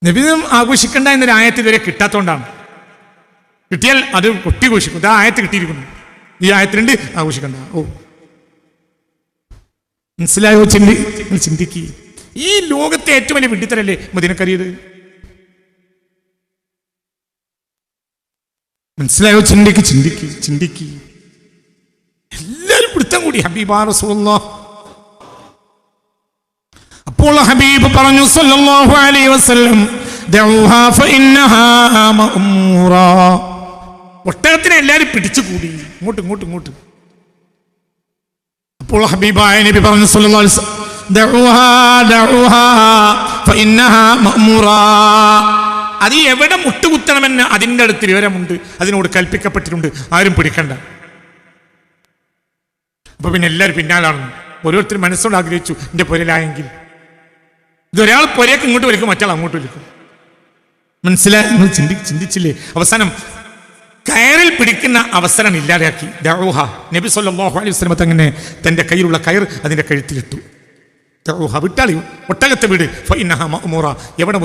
നബിദിനം ആഘോഷിക്കണ്ട എന്നൊരു ആയത്ത് ഇതുവരെ കിട്ടാത്തതുകൊണ്ടാണ്. കിട്ടിയാൽ അത് കൊട്ടി ഘോഷിക്കും. ആ ആയത്ത് കിട്ടിയിരിക്കുന്നു, ഈ ആയത്തിലുണ്ട് ആഘോഷിക്കണ്ട. ഓ മനസ്സിലായോ? ചിന്തിക്ക്. ഈ ലോകത്തെ ഏറ്റവും വലിയ വിഡ്ഢിത്തരല്ലേ മദീനക്കരിയത്? മനസ്സിലായോ? ചിന്തിക്ക്. എല്ലാവരും പിടുത്തം കൂടി ഹബീബാ റസൂലുള്ളാഹ്. അപ്പോൾ ഹബീബ് പറഞ്ഞു സല്ലല്ലാഹു അലൈഹി വസല്ലം, ദഉഹാ ഫഇന്നഹാ മഅ്മൂറാ. ഒട്ടകത്തിനെ എല്ലാവരും പിടിച്ചു കൂടി ഇങ്ങോട്ട്. അപ്പോൾ ഹബീബായ നബി പറഞ്ഞു സല്ലല്ലാഹു അലൈഹി വസല്ലം, ദഉഹാ ഫഇന്നഹാ മഅ്മൂറാ. അത് എവിടെ മുട്ടുകുത്തണമെന്ന് അതിൻ്റെ അടുത്ത് വിവരമുണ്ട്, അതിനോട് കൽപ്പിക്കപ്പെട്ടിട്ടുണ്ട്, ആരും പിടിക്കണ്ട. അപ്പൊ പിന്നെ എല്ലാവരും പിന്നാലാണ്. ഓരോരുത്തരും മനസ്സോട് ആഗ്രഹിച്ചു എൻ്റെ പുരലായെങ്കിൽ. ഇതൊരാൾ പുരയൊക്കെ ഇങ്ങോട്ട് വലിക്കും, മറ്റാൾ അങ്ങോട്ട് വലിക്കും. മനസ്സിലായി? നിങ്ങൾ ചിന്തിച്ചില്ലേ? അവസാനം കയറിൽ പിടിക്കുന്ന അവസരം ഇല്ലാതെയാക്കി. ദഉഹ നബി സല്ലല്ലാഹു അലൈഹി വസല്ലം തങ്ങനെ തൻ്റെ കയ്യിലുള്ള കയർ അതിൻ്റെ കഴുത്തിലിട്ടു. ദഉഹ വിട്ടാളി, ഒട്ടകത്തെ വീട്. ഫഇന്നഹാ മഅ്മൂറ, എവിടെ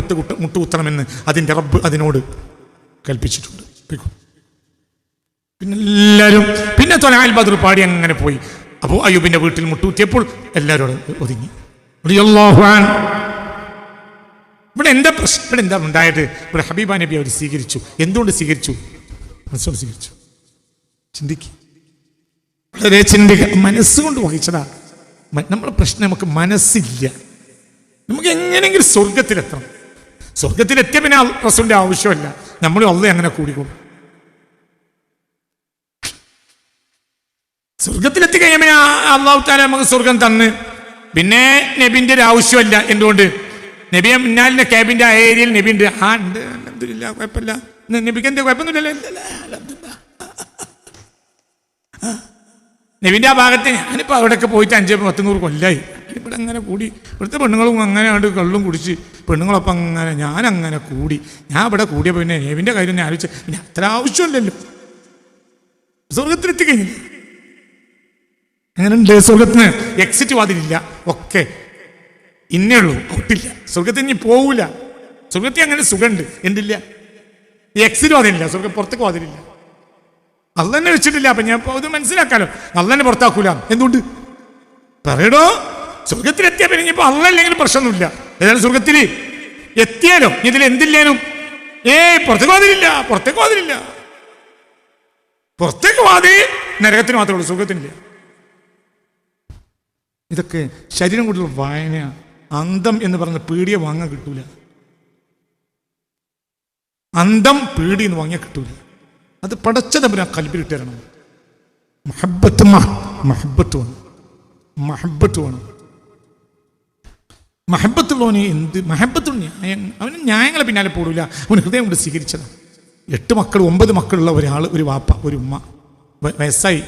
മുട്ടുകുത്തണമെന്ന് അതിൻ്റെ റബ്ബ് അതിനോട് കൽപ്പിച്ചിട്ടുണ്ട്. പിന്നെ എല്ലാവരും തൊലഅൽ ബദ്ർ പാടി അങ്ങനെ പോയി. അബൂ അയ്യൂബിന്റെ വീട്ടിൽ മുട്ടുകുത്തിയപ്പോൾ എല്ലാവരോടും ഒതുങ്ങി. റളിയല്ലാഹു അൻഹു. ഇവിടെ എന്താ പ്രശ്നം? ഇവിടെ എന്താ ഉണ്ടായത്? ഇവിടെ ഹബീബ നബി അവർ സ്വീകരിച്ചു. എന്തുകൊണ്ട് സ്വീകരിച്ചു? മനസ്സോട് സ്വീകരിച്ചു. വളരെ മനസ്സുകൊണ്ട് വഹിച്ചതാ. നമ്മുടെ പ്രശ്നം നമുക്ക് മനസ്സില്ല. നമുക്ക് എങ്ങനെയെങ്കിലും സ്വർഗത്തിലെത്തണം. സ്വർഗത്തിലെത്തിയ പിന്നെ റസൂലിന്റെ ആവശ്യമല്ല, നമ്മളും അള്ളാഹ് അങ്ങനെ കൂടിക്കൊള്ളും. സ്വർഗത്തിലെത്തി കഴിയുമ്പോൾ അള്ളാഹു തആല നമുക്ക് സ്വർഗം തന്ന് പിന്നെ നബിന്റെ ഒരു ആവശ്യമല്ല. എന്തുകൊണ്ട്? നബിയെ മിന്നാലിന്റെ ക്യാബിന്റെ ആ ഏരിയയിൽ നബി ഉണ്ട്. ഉണ്ട്, അൽഹംദുലില്ലാഹ്, കുഴപ്പമില്ല. നബിക്ക് എന്താ കുഴപ്പമൊന്നുമില്ലല്ലോ. നബിന്റെ ആ ഭാഗത്ത് ഞാനിപ്പോൾ അവിടെയൊക്കെ പോയിട്ട് 500-10 കൊല്ലായി. ഇവിടെ അങ്ങനെ കൂടി, ഇവിടുത്തെ പെണ്ണുങ്ങളും അങ്ങനെ ആണ്ട് കള്ളും കുടിച്ച് പെണ്ണുങ്ങളൊപ്പം അങ്ങനെ ഞാനങ്ങനെ കൂടി. ഞാൻ ഇവിടെ കൂടിയപ്പോൾ പിന്നെ നബിന്റെ കാര്യം ഞാൻ ആലോചിച്ച പിന്നെ അത്ര ആവശ്യമല്ലല്ലോ. സ്വർഗത്തിലെത്തി കഴിഞ്ഞില്ല. അങ്ങനെയുണ്ട്. സ്വർഗത്തിന് എക്സിറ്റ് വാതിലില്ല, ഒക്കെ ഇന്നേ ഉള്ളൂ, ഔട്ടില്ല. സ്വർഗത്തിന് ഇനി പോവില്ല. സ്വർഗത്തിൽ അങ്ങനെ സുഖമുണ്ട്, എന്തില്ല? എക്സിറ്റ് വാതിലില്ല, സ്വർഗം പുറത്തേക്ക് വാതിലില്ല. അള്ളന്നെ വെച്ചിട്ടില്ല. അപ്പൊ ഞാൻ ഇത് മനസ്സിലാക്കാലോ, അള്ളന്നെ പുറത്താക്കൂല. എന്തുകൊണ്ട് പറയടോ? സ്വർഗത്തിലെത്തിയാ പിന്നെ ഇനിയിപ്പോ അള്ളല്ലെങ്കിലും പ്രശ്നമൊന്നുമില്ല. ഏതായാലും സ്വർഗത്തിൽ എത്തിയാലോ ഇതിൽ എന്തില്ലേനും പുറത്തേക്ക് വാതിലില്ല. പുറത്തേക്ക് വാതിൽ നരകത്തിന് മാത്രമേ ഉള്ളൂ, സ്വർഗത്തിനില്ല. ഇതൊക്കെ ശരീരം കൊണ്ടുള്ള വായന. അന്തം എന്ന് പറഞ്ഞ പീടിയെ വാങ്ങാൻ കിട്ടൂല. അന്തം പീടി എന്ന് വാങ്ങിയാൽ കിട്ടൂല. അത് പടച്ചത് അവന് കൽബിൽ ഇട്ടരണം. മഹബത്ത് വേണം. മഹബത്തുള്ളവന് എന്ത് മഹബത്തുള്ള ന്യായം? അവന് ന്യായങ്ങളെ പിന്നാലെ പോടില്ല. അവന് ഹൃദയം കൊണ്ട് സ്വീകരിച്ചതാണ്. 8 മക്കൾ 9 മക്കളുള്ള ഒരാൾ, ഒരു വാപ്പ, ഒരു ഉമ്മ, വയസ്സായി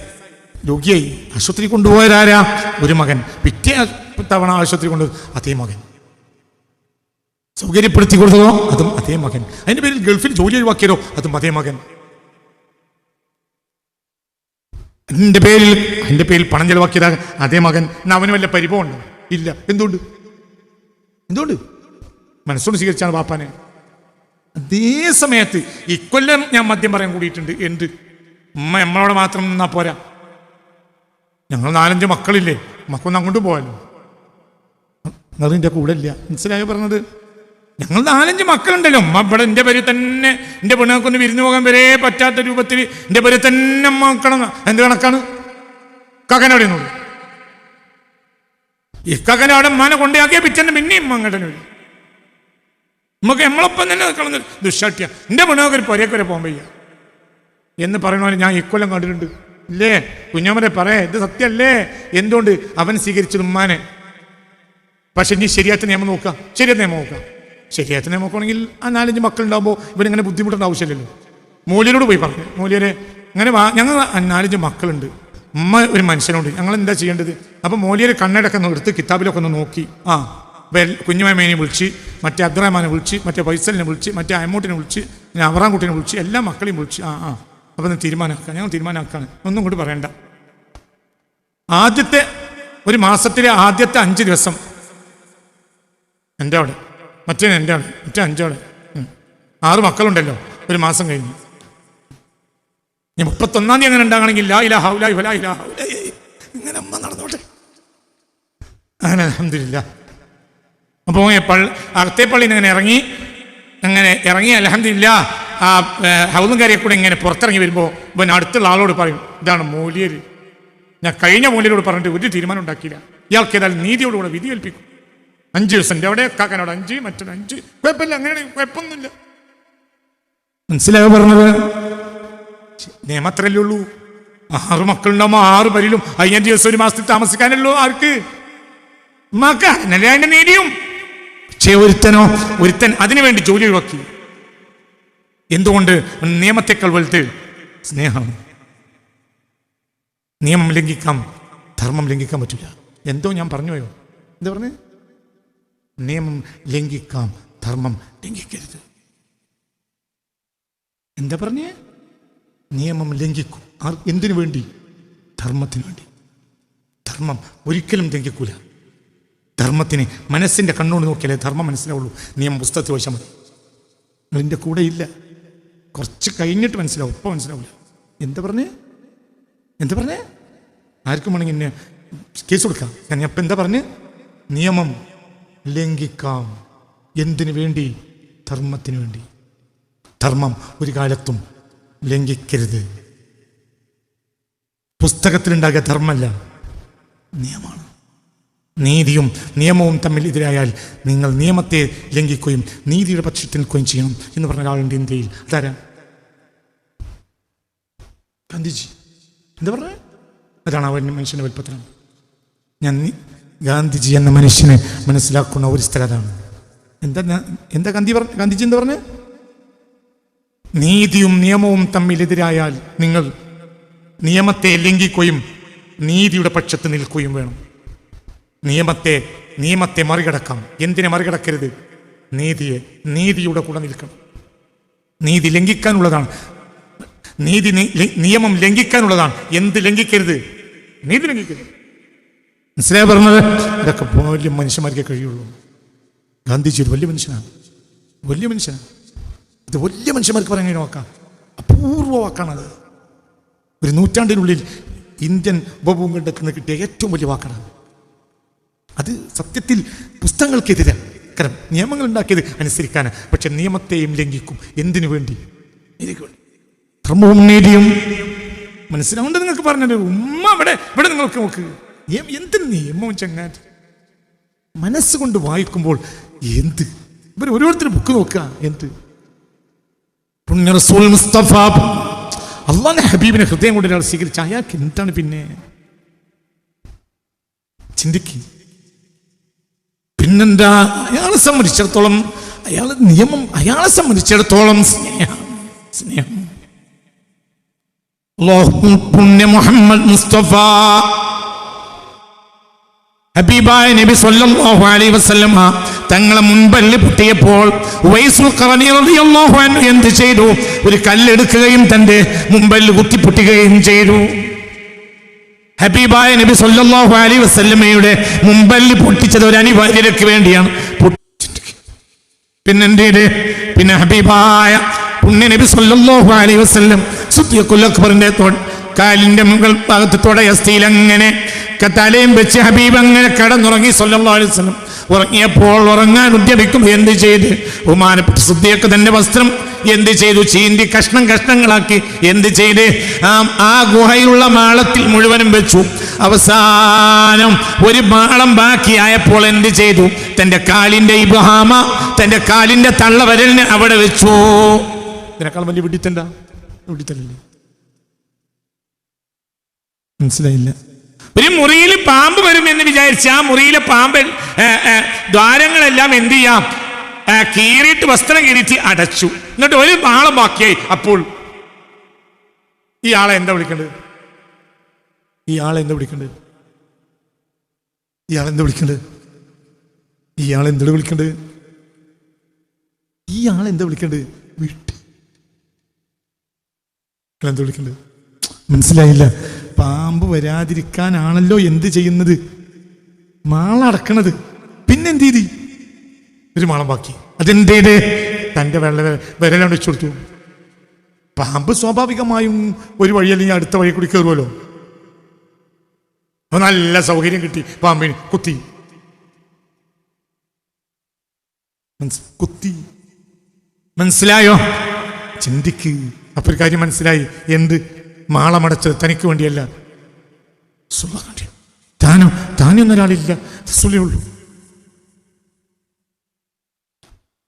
രോഗിയായി ആശുപത്രി കൊണ്ടുപോയതാരാ? ഒരു മകൻ. പിറ്റേ തവണ ആശുപത്രി കൊണ്ടുപോയി അതേ മകൻ. സൗകര്യപ്പെടുത്തി കൊടുത്തതോ അതും അതേ മകൻ. അതിന്റെ പേരിൽ ഗൾഫിൽ ജോലി ഒഴിവാക്കിയതോ അതും അതേ മകൻ. അതിന്റെ പേരിൽ പണം ചെലവാക്കിയതാ അതേ മകൻ. എന്നാ അവന് വല്ല പരിഭവമുണ്ടോ? ഇല്ല. എന്തുകൊണ്ട്? മനസ്സോട് സ്വീകരിച്ചാണ് പാപ്പാനെ. അതേ സമയത്ത് ഇക്കൊല്ലം ഞാൻ മദ്യം പറയാൻ കൂടിയിട്ടുണ്ട്. എന്ത്? ഉമ്മ നമ്മളോട് മാത്രം നിന്നാ പോരാ. ഞങ്ങൾ 4-5 മക്കളില്ലേ, മക്കളൊന്നും അങ്ങോട്ട് പോകാലോ. നിങ്ങളിൻ്റെ കൂടെ ഇല്ല. മനസ്സിലായോ പറഞ്ഞത്? ഞങ്ങൾ 4-5 മക്കളുണ്ടല്ലോ. ഉമ്മ ഇവിടെ എൻ്റെ പേരിൽ തന്നെ, എൻ്റെ പെണ്ണുങ്ങൾക്കൊന്ന് വിരുന്നു പോകാൻ വരെ പറ്റാത്ത രൂപത്തിൽ എൻ്റെ പേരിൽ തന്നെ അമ്മ മക്കളെ. എന്ത് കണക്കാണ്? കകനോടെ നോക്കി ഈ കകനോടെ ഉമ്മാനെ കൊണ്ടയാക്കിയ പിറ്റേന്ന് പിന്നെയും അങ്ങോട്ടനെ വരും. നമുക്ക് നമ്മളൊപ്പം തന്നെ നിൽക്കണം. ദുഷ്ടാട്ടിയ എൻ്റെ പെണ്ണുങ്ങൾക്ക് ഒരു പൊരയൊക്കെ വരെ പോകാൻ വയ്യ എന്ന് പറയണ ഞാൻ ഇക്കൊല്ലം കണ്ടിട്ടുണ്ട്. ഇല്ലേ കുഞ്ഞമ്മരെ പറയേ, ഇത് സത്യമല്ലേ? എന്തുകൊണ്ട്? അവൻ സ്വീകരിച്ചത് ഉമ്മാനെ. പക്ഷെ ഇനി ശരിയാത്ത നിയമം നോക്കാം. ശരിയാത്ത നിയമം നോക്കുകയാണെങ്കിൽ ആ 4-5 മക്കളുണ്ടാകുമ്പോൾ ഇവരിങ്ങനെ ബുദ്ധിമുട്ടേണ്ട ആവശ്യമില്ലല്ലോ. മൂല്യരോട് പോയി പറഞ്ഞു, മൂല്യരെ ഇങ്ങനെ ഞങ്ങൾ 4-5 മക്കളുണ്ട്, ഉമ്മ ഒരു മനുഷ്യനുണ്ട്, ഞങ്ങൾ എന്താ ചെയ്യേണ്ടത്? അപ്പം മൂല്യര് കണ്ണടക്കം എടുത്ത് കിതാബിലൊക്കെ ഒന്ന് നോക്കി. കുഞ്ഞുമേനെ വിളിച്ച്, മറ്റേ അബ്ദുറഹ്മാനെ വിളിച്ച്, മറ്റേ ഫൈസലിനെ വിളിച്ച്, മറ്റേ അമ്മൂട്ടിനെ വിളിച്ച്, പിന്നെ അവറാൻകുട്ടിനെ വിളിച്ച്, എല്ലാ മക്കളെയും വിളിച്ച് അപ്പം തീരുമാനമാക്കാം. ഞങ്ങൾ തീരുമാനമാക്കാണ്, ഒന്നും കൂടി പറയണ്ട. ആദ്യത്തെ ഒരു മാസത്തിലെ ആദ്യത്തെ 5 ദിവസം എൻ്റെ അവിടെ മറ്റേ എൻ്റെ ആണ്, മറ്റേ 5 ആള്. 6 മക്കളുണ്ടല്ലോ, ഒരു മാസം കഴിഞ്ഞു. ഞാൻ 31-ാം തീയതി അങ്ങനെ ഉണ്ടാകണമെങ്കിൽ ലാ ഇലാഹ ഇല്ലല്ലാഹ് വലാ ഇലാഹ ഇല്ലല്ലാഹ് ഇങ്ങനെ അമ്മ നടന്നോട്ടെ. അങ്ങനെ അൽഹംദുലില്ലാഹ്. അപ്പോൾ അകത്തെ പള്ളിയിൽ നിന്ന് അങ്ങനെ ഇറങ്ങി അൽഹംദുലില്ലാഹ് ആ ഹൗദും കരയെ കൂടെ ഇങ്ങനെ പുറത്തിറങ്ങി വരുമ്പോൾ പിന്നെ അടുത്തുള്ള ആളോട് പറയും, ഇതാണ് മൂല്യർ. ഞാൻ കഴിഞ്ഞ മൂല്യരോട് പറഞ്ഞിട്ട് ഒരു തീരുമാനം ഉണ്ടാക്കിയില്ല. ഇയാൾക്ക് ഏതായാലും നീതിയോടുകൂടെ വിധി കൽപ്പിക്കും. 5 ദിവസം അവിടെ കാക്കാനോട് 5, മറ്റൊരു 5, കുഴപ്പമില്ല, അങ്ങനെ കുഴപ്പമൊന്നുമില്ല. മനസ്സിലായോ പറഞ്ഞത്? നിയമത്രല്ലേ ഉള്ളൂ. 6 മക്കളുണ്ടാകുമ്പോൾ 6 പേരിലും 5 ദിവസം ഒരു മാസത്തിൽ താമസിക്കാനല്ലോ ആർക്ക് മകനല്ലേ അതിന്റെ നീതിയും. പക്ഷേ ഒരുത്തൻ അതിനുവേണ്ടി ജോലി ഒഴിവാക്കി. എന്തുകൊണ്ട്? നിയമത്തെക്കാൾ വലുത് സ്നേഹമാണ്. നിയമം ലംഘിക്കാം, ധർമ്മം ലംഘിക്കാൻ പറ്റില്ല. എന്തോ ഞാൻ പറഞ്ഞു പോയോ? എന്താ പറഞ്ഞേ? നിയമം ലംഘിക്കാം, ധർമ്മം ലംഘിക്കരുത്. എന്താ പറഞ്ഞേ? നിയമം ലംഘിക്കും. എന്തിനു വേണ്ടി? ധർമ്മത്തിന് വേണ്ടി. ധർമ്മം ഒരിക്കലും ലംഘിക്കൂല. ധർമ്മത്തിന് മനസ്സിന്റെ കണ്ണോട് നോക്കിയാലേ ധർമ്മം മനസ്സിലാവുള്ളൂ. നിയമം പുസ്തകത്തിൽ വശം മതി. നിന്റെ കൂടെ ഇല്ല, കുറച്ച് കഴിഞ്ഞിട്ട് മനസ്സിലാവും, ഇപ്പം മനസ്സിലാവില്ല. എന്താ പറഞ്ഞേ? ആർക്കും വേണമെങ്കിൽ എന്നെ കേസ് കൊടുക്കാം. ഞാൻ അപ്പം എന്താ പറഞ്ഞ്? നിയമം ലംഘിക്കാം. എന്തിനു വേണ്ടി? ധർമ്മത്തിന് വേണ്ടി. ധർമ്മം ഒരു കാലത്തും ലംഘിക്കരുത്. പുസ്തകത്തിലുണ്ടാകിയ ധർമ്മമല്ല, നിയമമാണ്. നീതിയും നിയമവും തമ്മിൽ എതിരായാൽ നിങ്ങൾ നിയമത്തെ ലംഘിക്കുകയും നീതിയുടെ പക്ഷത്തിൽ നിൽക്കുകയും ചെയ്യണം എന്ന് പറഞ്ഞ ഒരാളുണ്ട് ഇന്ത്യയിൽ. അതാരാ? ഗാന്ധിജി. എന്താ പറഞ്ഞത്? അതാണ് അവൻ മനുഷ്യൻ്റെ വലുപ്പത്തിലാണ്. ഞാൻ ഗാന്ധിജി എന്ന മനുഷ്യനെ മനസ്സിലാക്കുന്ന ഒരു സ്ഥലം അതാണ്. എന്താ ഗാന്ധിജി എന്താ പറഞ്ഞത്? നീതിയും നിയമവും തമ്മിൽ എതിരായാൽ നിങ്ങൾ നിയമത്തെ ലംഘിക്കുകയും നീതിയുടെ പക്ഷത്ത് നിൽക്കുകയും വേണം. നിയമത്തെ മറികടക്കാം. എന്തിനെ മറികടക്കരുത്? നീതിയുടെ കൂടെ നിൽക്കണം. നീതി ലംഘിക്കാനുള്ളതാണ്. നിയമം ലംഘിക്കാനുള്ളതാണ്. എന്ത് ലംഘിക്കരുത്? നീതി ലംഘിക്കരുത്. മനസ്സിലായി പറഞ്ഞത്? ഇതൊക്കെ വലിയ മനുഷ്യന്മാർക്കേ കഴിയുള്ളൂ. ഗാന്ധിജി ഒരു വലിയ മനുഷ്യനാണ്. ഇത് വലിയ മനുഷ്യന്മാർക്ക് പറയാൻ നോക്കാം. അപൂർവ വാക്കാണത്. ഒരു നൂറ്റാണ്ടിനുള്ളിൽ ഇന്ത്യൻ ഉപഭൂഖണ്ഡത്തിൽ നിന്ന് കിട്ടിയ ഏറ്റവും വലിയ വാക്കാണ് അത്. സത്യത്തിൽ പുസ്തകങ്ങൾക്കെതിരാണ്. കാരണം നിയമങ്ങൾ ഉണ്ടാക്കിയത് അനുസരിക്കാനാണ്. പക്ഷെ നിയമത്തെയും ലംഘിക്കും. എന്തിനു വേണ്ടി? ധർമ്മവും നീതിയും. മനസ്സിലാവുണ്ട് നിങ്ങൾക്ക് പറഞ്ഞത്? ഉമ്മ ഇവിടെ നിങ്ങൾക്ക് നോക്ക്. എന്തിന് നിയമവും ചങ്ങാൻ? മനസ്സുകൊണ്ട് വായിക്കുമ്പോൾ എന്ത് ഇവർ ഓരോരുത്തരും ബുക്ക് നോക്കുക. എന്ത് പുണ്യ റസൂൽ മുസ്തഫ അള്ളാഹുവിന്റെ ഹബീബിനെ ഹൃദയം കൊണ്ട് ഒരാൾ സ്വീകരിച്ച അയാൾക്ക് എന്താണ് പിന്നെ ചിന്തിക്കുക? പിന്നെന്താ? അയാളെ സംബന്ധിച്ചിടത്തോളം അയാളെ സംബന്ധിച്ചിടത്തോളം സ്നേഹം. പുണ്യ മുഹമ്മദ് മുസ്തഫ ഹബീബായ നബി സല്ലല്ലാഹു അലൈഹി വസല്ലം തങ്ങളെ മുൻപല്ല് പൊട്ടിയപ്പോൾ ഉവൈസുൽ ഖറനി റളിയല്ലാഹു അൻഹു എന്ത് ചെയ്തു? ഒരു കല്ലെടുക്കുകയും തന്റെ മുൻപല്ല് കുത്തിപ്പൊട്ടുകയും ചെയ്തു. ഹബീബായ നബി സല്ലല്ലാഹു അലൈഹി വസല്ലമയുടെ മുൻപല്ല് പൊട്ടിച്ചത് ഒരു അനിവാര്യതയ്ക്ക് വേണ്ടിയാണ്. പിന്നെ ഹബീബായ പുണ്യ നബി സല്ലല്ലാഹു അലൈഹി വസല്ലം സിദ്ദീഖുൽ അക്ബറിന്റെ കാലിന്റെ മുകൾ ഭാഗത്ത് തുടയസ്ഥയിൽ അങ്ങനെ തലയും വെച്ച് ഹബീബ് അങ്ങനെ കിടന്നുറങ്ങി സല്ലല്ലാഹു അലൈഹി വസല്ലം. ഉറങ്ങിയപ്പോൾ ഉറങ്ങാൻ ഉദ്യമിക്കും എന്ത് ചെയ്ത്? ബഹുമാനപ്പെട്ട സിദ്ദീഖ് തന്റെ വസ്ത്രം എന്ത് ചെയ്തു? ചീന്തി കഷ്ണങ്ങളാക്കി എന്ത് ചെയ്ത്? ആ ഗുഹയിലുള്ള മാളത്തിൽ മുഴുവനും വെച്ചു. അവസാനം ഒരു മാളം ബാക്കിയായപ്പോൾ എന്ത് ചെയ്തു? തന്റെ കാലിന്റെ ഇബ്ഹാമ, തന്റെ കാലിന്റെ തള്ളവരലിന് അവിടെ വെച്ചു. ഇതിനേക്കാൾ വലിയ വിഡിത്തല്ലേ? മനസ്സിലായില്ല? ഒരു മുറിയിൽ പാമ്പ് വരും എന്ന് വിചാരിച്ച് ആ മുറിയിലെ പാമ്പ് ദ്വാരങ്ങളെല്ലാം എന്ത് ചെയ്യാം? കീറിയിട്ട് വസ്ത്രം കീറിയിട്ട് അടച്ചു. എന്നിട്ട് ഒരു മാളം ബാക്കിയായി. അപ്പോൾ ഇയാളെ എന്താ വിളിക്കേണ്ടത്? മനസ്സിലായില്ല? പാമ്പ് വരാതിരിക്കാനാണല്ലോ എന്ത് ചെയ്യുന്നത്? മാളടക്കണത്. പിന്നെന്ത് ചെയ്തി? ഒരു മാളം ബാക്കി. അതെന്തേത്? തൻ്റെ വിരലാണ് വെച്ചു കൊടുത്തു. പാമ്പ് സ്വാഭാവികമായും ഒരു വഴി അല്ലെങ്കിൽ അടുത്ത വഴി കൂടി കയറുമല്ലോ. അപ്പൊ നല്ല സൗകര്യം കിട്ടി, പാമ്പിന് കുത്തി. മനസ്സിലായോ? ചിന്തിക്ക്. അപ്പൊ ഒരു കാര്യം മനസ്സിലായി. എന്ത്? മാളമടച്ചത് തനിക്ക് വേണ്ടിയല്ല, താനൊന്നൊരാളില്ല, ഉള്ളൂ.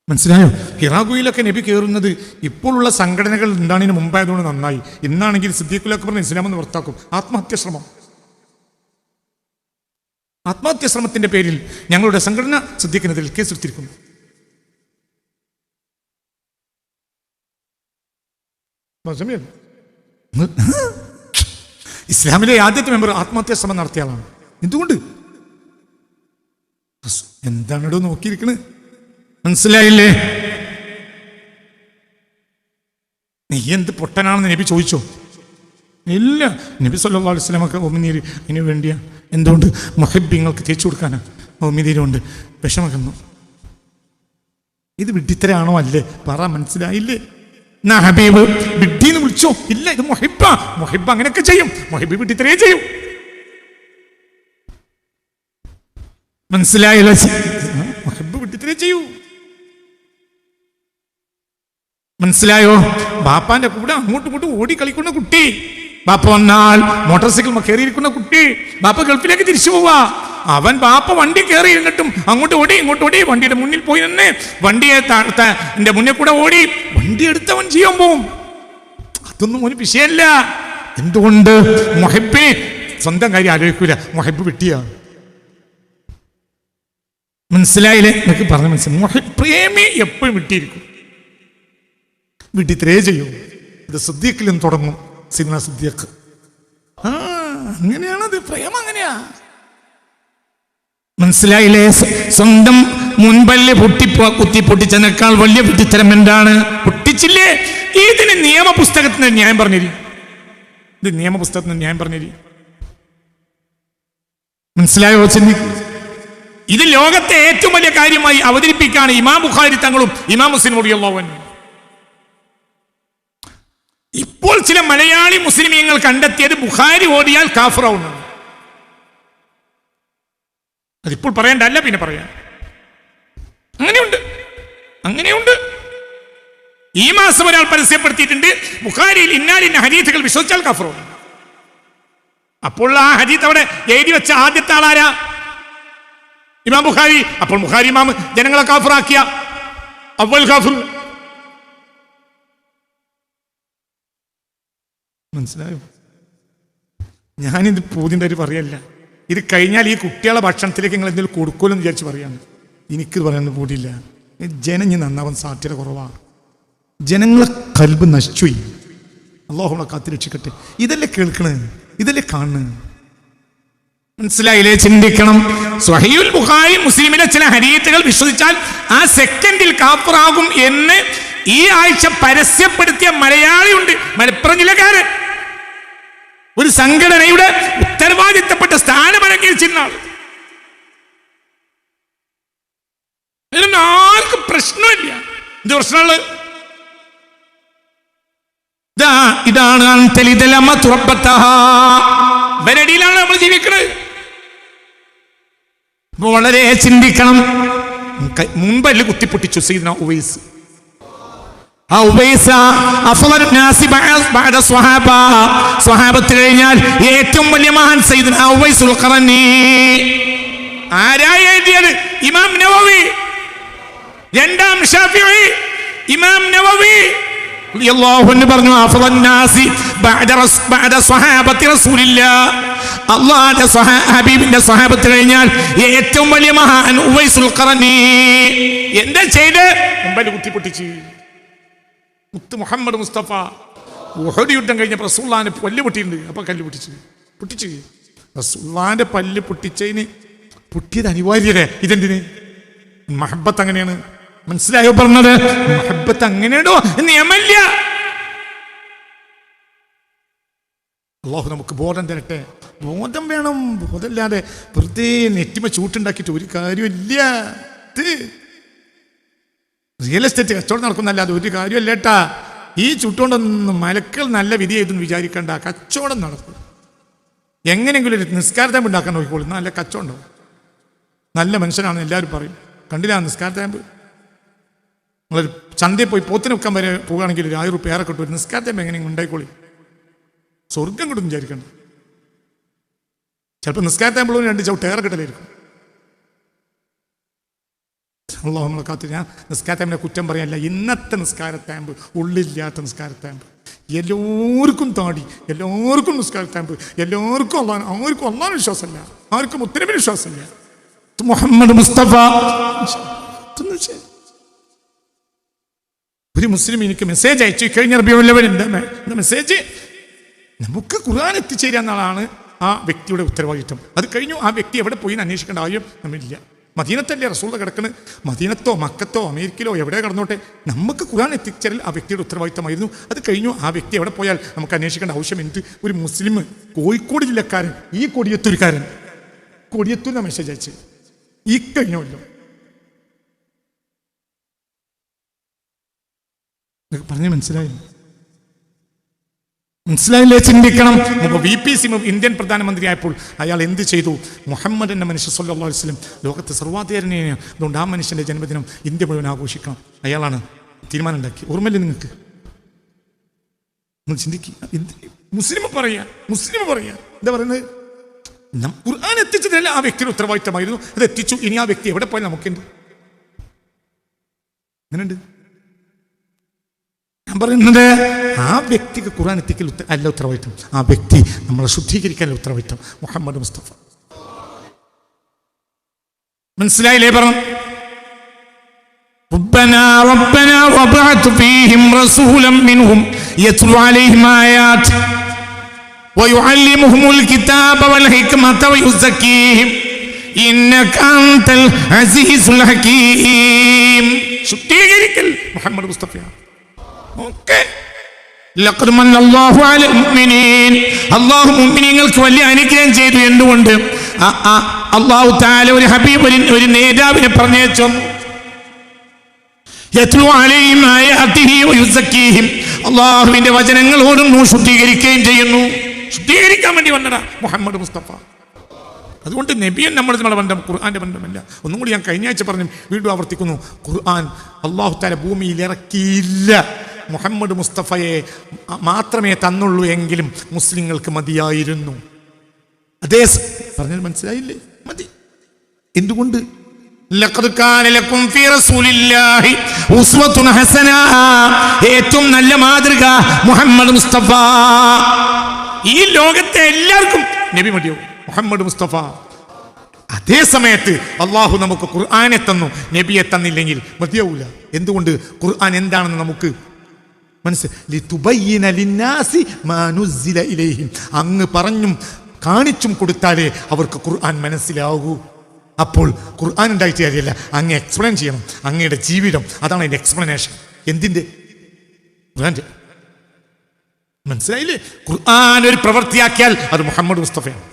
മനസ്സിലായോ? ഹിറാഗുയിലൊക്കെ നബി കയറുന്നത് ഇപ്പോഴുള്ള സംഘടനകൾ ഉണ്ടാണതിന് മുമ്പായതുകൊണ്ട് നന്നായി. ഇന്നാണെങ്കിൽ സിദ്ദീഖുൽ അക്ബർ ഇസ്ലാമെന്ന് പുറത്താക്കും. ആത്മഹത്യാശ്രമത്തിന്റെ പേരിൽ ഞങ്ങളുടെ സംഘടന സിദ്ദീഖിനെതിരെ കേസെടുത്തിരിക്കുന്നു. ഇസ്ലാമിലെ ആദ്യത്തെ മെമ്പർ ആത്മഹത്യാശ്രമം നടത്തിയ ആളാണ്. എന്തുകൊണ്ട്? എന്താണിടോ നോക്കിയിരിക്കണത്? മനസ്സിലായില്ലേ? നീ എന്ത് പൊട്ടനാണെന്ന് നബി ചോദിച്ചോ? ഇല്ല. നബി സല്ലല്ലാഹു അലൈഹി വസല്ലമക്ക് ഉമിനീര് അതിനു വേണ്ടിയാ. എന്തുകൊണ്ട്? മുഹബ്ബിങ്ങൾക്ക് തേച്ചു കൊടുക്കാനാ. ഉമിനീരുണ്ട് വിഷമക്കുന്നു. ഇത് വിഡ്ഢിത്തരാണോ? അല്ലേ? പറ. മനസ്സിലായില്ലേ? എന്നാ ഹബീബ് വിഡ്ഢിന്ന് വിളിച്ചോ? ഇല്ല, ഇത് മുഹിബ്ബാ. മുഹിബ്ബ് അങ്ങനെയൊക്കെ ചെയ്യും. മുഹിബ്ബ് വിഡ്ഢിത്തരേ ചെയ്യും. മനസ്സിലായല്ലോ? മുഹിബ്ബ് വിഡ്ഢിത്തരേ ചെയ്യൂ. മനസ്സിലായോ? ബാപ്പാന്റെ കൂടെ അങ്ങോട്ടും ഇങ്ങോട്ടും ഓടി കളിക്കുന്ന കുട്ടി, ബാപ്പ വന്നാൽ മോട്ടോർ സൈക്കിൾ കയറിയിരിക്കുന്ന കുട്ടി, ബാപ്പ ഗൾഫിലേക്ക് തിരിച്ചു പോവാ. അവൻ ബാപ്പ വണ്ടി കയറി ഇരുന്നിട്ടും അങ്ങോട്ട് ഓടി ഇങ്ങോട്ട് ഓടി, വണ്ടിയുടെ മുന്നിൽ പോയി നിന്ന് വണ്ടിയെ എന്റെ മുന്നിൽ കൂടെ ഓടി വണ്ടി എടുത്തവൻ ചെയ്യാൻ പോവും. അതൊന്നും ഒരു വിഷയമല്ല. എന്തുകൊണ്ട്? മുഹബ്ബ് സ്വന്തം കാര്യം ആലോചിക്കൂല. മുഹബ്ബ് വിട്ടിയാ. മനസ്സിലായില്ലേ? എനിക്ക് പറഞ്ഞു മനസ്സിലായി. പ്രേമി എപ്പോഴും വിട്ടിയിരിക്കും, വിട്ടിത്രേ ചെയ്യും. ഇത് സിദ്ദീഖിൽ നിന്ന് തുടങ്ങും. സിദ്ദീഖ് സിദ്ദീഖ് അങ്ങനെയാണത്. പ്രേമം അങ്ങനെയാ. മനസ്സിലായില്ലേ? സ്വന്തം മുൻപല്ല് കുത്തി പൊട്ടിച്ചതിനേക്കാൾ വലിയ വിട്ടിത്തരം എന്താണ്? പൊട്ടിച്ചില്ലേ? ഇതിന് നിയമപുസ്തകത്തിന് ന്യായം പറഞ്ഞിരി. ഇത് നിയമപുസ്തകത്തിന് ന്യായം പറഞ്ഞിരി. മനസ്സിലായോ? ചിന്തിക്ക്. ഇത് ലോകത്തെ ഏറ്റവും വലിയ കാര്യമായി അവതരിപ്പിക്കുകയാണ് ഇമാം ബുഖാരി തങ്ങളും ഇമാം മുസ്ലിം റളിയല്ലാഹു അൻഹു. ഇപ്പോൾ ചില മലയാളി മുസ്ലിമീങ്ങൾ കണ്ടെത്തിയത് ബുഖാരി ഓതിയാൽ കാഫിറാവുന്നതാണ്. അതിപ്പോൾ പറയേണ്ടല്ല, പിന്നെ പറയാം. അങ്ങനെയുണ്ട്. ഈ മാസം ഒരാൾ പരസ്യപ്പെടുത്തിയിട്ടുണ്ട്, ബുഖാരിയിൽ ഇന്നാലിന്ന ഹദീസുകൾ വിശ്വസിച്ചാൽ കാഫിറാവും. അപ്പോൾ ആ ഹദീസ് അവിടെ എഴുതി വെച്ച ആദ്യത്തെ ആളാരാ? ഇമാം ബുഖാരി. അപ്പോൾ ബുഖാരി ഇമാം ജനങ്ങളെ കാഫിറാക്കിയ അവൽ കാഫിർ. മനസ്സിലായോ? ഞാനിത് പൂതിൻ്റെ ഒരു പറയല്ല. ഇത് കഴിഞ്ഞാൽ ഈ കുട്ടികളെ ഭക്ഷണത്തിലേക്ക് നിങ്ങൾ എന്തെങ്കിലും കൊടുക്കുമല്ലോ എന്ന് വിചാരിച്ച് പറയാണ്. എനിക്കിത് പറയാനൊന്നും കൂടിയില്ല. ജനം ഇനി നന്നാവാൻ സാധ്യത കുറവാണ്. ജനങ്ങളെ കൽബ് നശിച്ചുപോയി. അല്ലാഹു നമ്മളെ കാത്തുരക്ഷിക്കട്ടെ. ഇതല്ലേ കേൾക്കണേ, ഇതല്ലേ കാണുന്നത്. മനസ്സിലായില്ലേ? ചിന്തിക്കണം. സ്വഹീഹുൽ ബുഖാരി മുസ്ലിമിലെ ചില ഹദീസുകൾ വിശ്വസിച്ചാൽ ആ സെക്കൻഡിൽ കാഫിറാകും എന്ന് ഈ ആഴ്ച പരസ്യപ്പെടുത്തിയ മലയാളിയുണ്ട്. മലപ്പുറം ജില്ലക്കാരൻ, ഒരു സംഘടനയുടെ ഉത്തരവാദിത്തപ്പെട്ട സ്ഥാനമലങ്കരിച്ചിരുന്ന ആൾ. ഇതിനൊന്നും ആർക്കും പ്രശ്നമില്ല. എന്ത് പ്രശ്നമുള്ളത്? ഇതാണ് ബരടിയിലാണ് നമ്മൾ ജീവിക്കുന്നത്. വളരെ ചിന്തിക്കണം. മുമ്പല്ല കുത്തിപ്പൊട്ടിച്ചു സയ്യിദ്ന ഉവൈസ്. സ്വഹാബത്ത് കഴിഞ്ഞാൽ ഏറ്റവും വലിയ മഹാൻ സയ്യിദ്ന ഉവൈസുൽ ഖറനി. ആരാ എഴുതിയത്? ഇമാം നവവി. രണ്ടാം ശാഫിഈ ഇമാം നവവി പറഞ്ഞു, അല്ലാഹുവിന്റെ ഹബീബിന്റെ സ്വഹാബത്ത് കഴിഞ്ഞാൽ ഏറ്റവും വലിയ മഹാൻ ഉവൈസുൽ ഖറനി. എന്താ ചെയ്ത്? മുമ്പിൽ കുത്തിപ്പൊട്ടിച്ച്. മുത്ത് മുഹമ്മദ് മുസ്തഫ ഉഹദ് യുദ്ധം കഴിഞ്ഞപ്പോൾ റസൂലുള്ളാഹിന്റെ പല്ല് പൊട്ടിയിട്ടുണ്ട്. അപ്പൊ കല്ല് പൊട്ടിച്ച് റസൂലുള്ളാഹിന്റെ പല്ല് പൊട്ടിയത് അനിവാര്യതേ. ഇതെന്തിന്? മഹബത്ത് അങ്ങനെയാണ്. മനസ്സിലായോ പറഞ്ഞത്? മഹബത്ത് അങ്ങനെയാണോ? നിയമല്ല. അല്ലാഹു നമുക്ക് ബോധം തരട്ടെ. ബോധം വേണം. ബോധമില്ലാതെ വെറുതെ നെറ്റിമ ചൂട്ടുണ്ടാക്കിയിട്ട് ഒരു കാര്യമില്ല. റിയൽ എസ്റ്റേറ്റ് കച്ചവടം നടക്കുന്നല്ലാതെ ഒരു കാര്യമല്ല ഏട്ടാ. ഈ ചുട്ടുകൊണ്ടൊന്നും മലക്കൾ നല്ല വിധി ചെയ്തെന്ന് വിചാരിക്കേണ്ട, കച്ചവടം നടക്കും. എങ്ങനെയെങ്കിലും ഒരു നിസ്കാരത്താമ്പ് ഉണ്ടാക്കാൻ നോക്കിക്കോളൂ, നല്ല കച്ചവടം ഉണ്ടാവും. നല്ല മനുഷ്യനാണെന്ന് എല്ലാവരും പറയും. കണ്ടില്ല നിസ്കാരത്താമ്പ്? നിങ്ങളൊരു ചന്തയിൽ പോയി പോത്തിന് വെക്കാൻ വരെ പോകുകയാണെങ്കിൽ ഒരു 1000 രൂപ ഏറെ കിട്ടും. ഒരു നിസ്കാരത്താമ്പ് എങ്ങനെയെങ്കിലും ഉണ്ടായിക്കോളി, സ്വർഗം കിട്ടും വിചാരിക്കണ്ട. ചിലപ്പോൾ നിസ്കാരത്താമ്പുള്ള 2 ചവിട്ട് ഏറെ കിട്ടലായിരിക്കും. അല്ലാഹു നമ്മളെ കാത്ത്. ഞാൻ നിസ്കാരത്താമ്പിനെ കുറ്റം പറയാനല്ല, ഇന്നത്തെ നിസ്കാരത്താമ്പ് ഉള്ളില്ലാത്ത നിസ്കാരത്താമ്പ്. എല്ലാവർക്കും താടി, എല്ലാവർക്കും നിസ്കാരത്താമ്പ്, എല്ലാവർക്കും ആർക്കും അള്ളാഹ് വിശ്വാസമല്ല, ആർക്കും ഉത്തരവിന് വിശ്വാസമില്ല. മുഹമ്മദ് മുസ്തഫ ഒരു മുസ്ലിം എനിക്ക് മെസ്സേജ് അയച്ചു കഴിഞ്ഞ റബീഉൽ എന്താ മെസ്സേജ്? നമുക്ക് ഖുർആൻ എത്തിച്ചേരുക എന്നുള്ളതാണ് ആ വ്യക്തിയുടെ ഉത്തരവാദിത്വം. അത് കഴിഞ്ഞു ആ വ്യക്തി എവിടെ പോയി അന്വേഷിക്കേണ്ട ആവശ്യം നമ്മളില്ല. മദീനത്തല്ലേ റസൂൽ കിടക്കുന്നത്? മദീനത്തോ മക്കത്തോ അമേരിക്കയിലോ എവിടെ കിടന്നോട്ടെ, നമുക്ക് ഖുർആൻ എത്തിച്ചേരൽ ആ വ്യക്തിയുടെ ഉത്തരവാദിത്തമായിരുന്നു. അത് കഴിഞ്ഞു ആ വ്യക്തി എവിടെ പോയാൽ നമുക്ക് അന്വേഷിക്കേണ്ട ആവശ്യം എന്ത്? ഒരു മുസ്ലിം കോഴിക്കോട് ജില്ലക്കാരൻ, ഈ കൊടിയത്തൂർക്കാരൻ, കൊടിയത്തൂരിനെ മെസ്സേജ് അയച്ച് ഈ കഴിഞ്ഞല്ലോ. പറഞ്ഞ് മനസ്സിലായില്ലേ? ചിന്തിക്കണം. VP സിംഗ് ഇന്ത്യൻ പ്രധാനമന്ത്രിയായപ്പോൾ അയാൾ എന്ത് ചെയ്തു? മുഹമ്മദ് എന്ന മനുഷ്യൻ സല്ലല്ലാഹു അലൈഹി വസല്ലം ലോകത്ത് സർവ്വാധികാരനെയാണ്. അതുകൊണ്ട് ആ മനുഷ്യൻ്റെ ജന്മദിനം ഇന്ത്യ മുഴുവൻ ആഘോഷിക്കണം. അയാളാണ് തീരുമാനം ഉണ്ടാക്കി. ഓർമ്മയില്ലേ നിങ്ങൾക്ക്? നിങ്ങൾ ചിന്തിക്കുക. മുസ്ലിം പറയാ എന്താ പറയുന്നത്? ഖുർആൻ എത്തിച്ചതല്ല ആ വ്യക്തിയുടെ ഉത്തരവാദിത്തമായിരുന്നു. അത് എത്തിച്ചു. ഇനി ആ വ്യക്തി എവിടെ പോയാൽ നമുക്കെന്ത്? അങ്ങനെയുണ്ട്. ഞാൻ പറയുന്നത് ആ വ്യക്തിക്ക് ഖുർആൻ എത്തിക്കൽ അല്ല ഉത്തരവാദിത്തം, ആ വ്യക്തി നമ്മളെ ശുദ്ധീകരിക്കാനുള്ള ഉത്തരവാദിത്തം. മുഹമ്മദ് മുസ്തഫ. മനസ്സിലായില്ലേ? പറഞ്ഞു ربنا وابعث فيهم رسولا منهم يتلو عليهم آيات ويعلمهم الكتاب والحكمة ويزكيهم إنك أنت العزيز الحكيم. ശുദ്ധീകരിക്കൽ മുഹമ്മദ് മുസ്തഫ. അള്ളാഹു മുഅ്മിനീങ്ങൾക്ക് വലിയ അനുഗ്രഹം ചെയ്തു. എന്തുകൊണ്ട്? അള്ളാഹു തആല ഒരു ഹബീബ്, ഒരു നേതാവിനെ പറഞ്ഞേച്ചു. അള്ളാഹുവിന്റെ വചനങ്ങൾ ഓരോന്നും ശുദ്ധീകരിക്കുകയും ചെയ്യുന്നു. ശുദ്ധീകരിക്കാൻ വേണ്ടി വന്നടാ മുഹമ്മദ് മുസ്തഫ. അതുകൊണ്ട് നബിയൻ നമ്മുടെ ബന്ധം ഖുർആന്റെ ബന്ധമല്ല. ഒന്നും കൂടി ഞാൻ കഴിഞ്ഞ ആഴ്ച പറഞ്ഞു, വീണ്ടും ആവർത്തിക്കുന്നു. ഖുർആൻ അള്ളാഹു തആല ഭൂമിയിൽ ഇറക്കിയില്ല, മുഹമ്മദ് മുസ്തഫയെ മാത്രമേ തന്നുള്ളൂ. എങ്കിലും മുസ്ലിങ്ങൾക്ക് മതിയായിരുന്നു. അതേ പറഞ്ഞത് മനസ്സിലായില്ലേ? മതി. എന്തുകൊണ്ട്? ലഖദ് കാന ലക്കും ഫീ റസൂലില്ലാഹി ഉസ്വത്തുൻ ഹസന. ഏറ്റവും നല്ല മാതൃക മുഹമ്മദ് മുസ്തഫ. ഈ ലോകത്തെ എല്ലാവർക്കും നബി മതിയോ? മുഹമ്മദ് മുസ്തഫ. അതേ സമയത്ത് അള്ളാഹു നമുക്ക് ഖുർആനെ തന്നു, നബിയെ തന്നില്ലെങ്കിൽ മതിയാവൂല. എന്തുകൊണ്ട്? ഖുർആൻ എന്താണെന്ന് നമുക്ക് അങ്ങ് പറഞ്ഞും കാണിച്ചും കൊടുത്താലേ അവർക്ക് ഖുർആൻ മനസ്സിലാകൂ. അപ്പോൾ ഖുർആൻ ഉണ്ടായിട്ട് കാര്യമല്ല, അങ്ങ് എക്സ്പ്ലെയിൻ ചെയ്യണം. അങ്ങയുടെ ജീവിതം, അതാണ് അതിൻ്റെ എക്സ്പ്ലനേഷൻ. എന്തിൻ്റെ? ഖുർആൻ്റെ. മനസ്സിലായില്ലേ? ഖുർആൻ ഒരു പ്രവൃത്തിയാക്കിയാൽ അത് മുഹമ്മദ് മുസ്തഫയാണ്.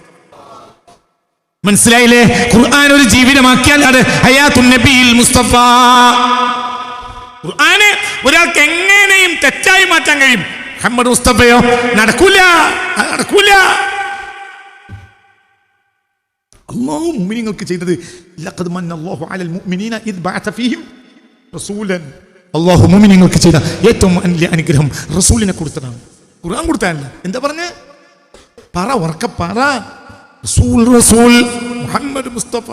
മനസ്സിലായില്ലേ? ഖുർആൻ ഒരു ജീവിതമാക്കിയാൽ അത് ഹയാത്തുൻ നബിയിൽ മുസ്തഫ. ഖുർആനെ ഒരാൾക്ക് എങ്ങനെയും തെറ്റായി മാറ്റാൻ കഴിയും. മുഹമ്മദ് മുസ്തഫയോ? നടക്കൂല. അല്ലാഹു മുഅ്മിനീങ്ങൾക്ക് ചെയ്തത് ലഖദ് മന്നല്ലാഹു അലൽ മുഅ്മിനീന ഇദ് ബഅത ഫീഹിം റസൂലൻ. അല്ലാഹു മുഅ്മിനീങ്ങൾക്ക് ചെയ്ത ഏറ്റവും വലിയ അനുഗ്രഹം റസൂലിനെ കൊടുത്തതാണ്. ഖുർആൻ കൊടുത്തതല്ല. എന്താ പറഞ്ഞേ? പറ, ഉറക്കെ പറ. റസൂൽ മുഹമ്മദ് മുസ്തഫ.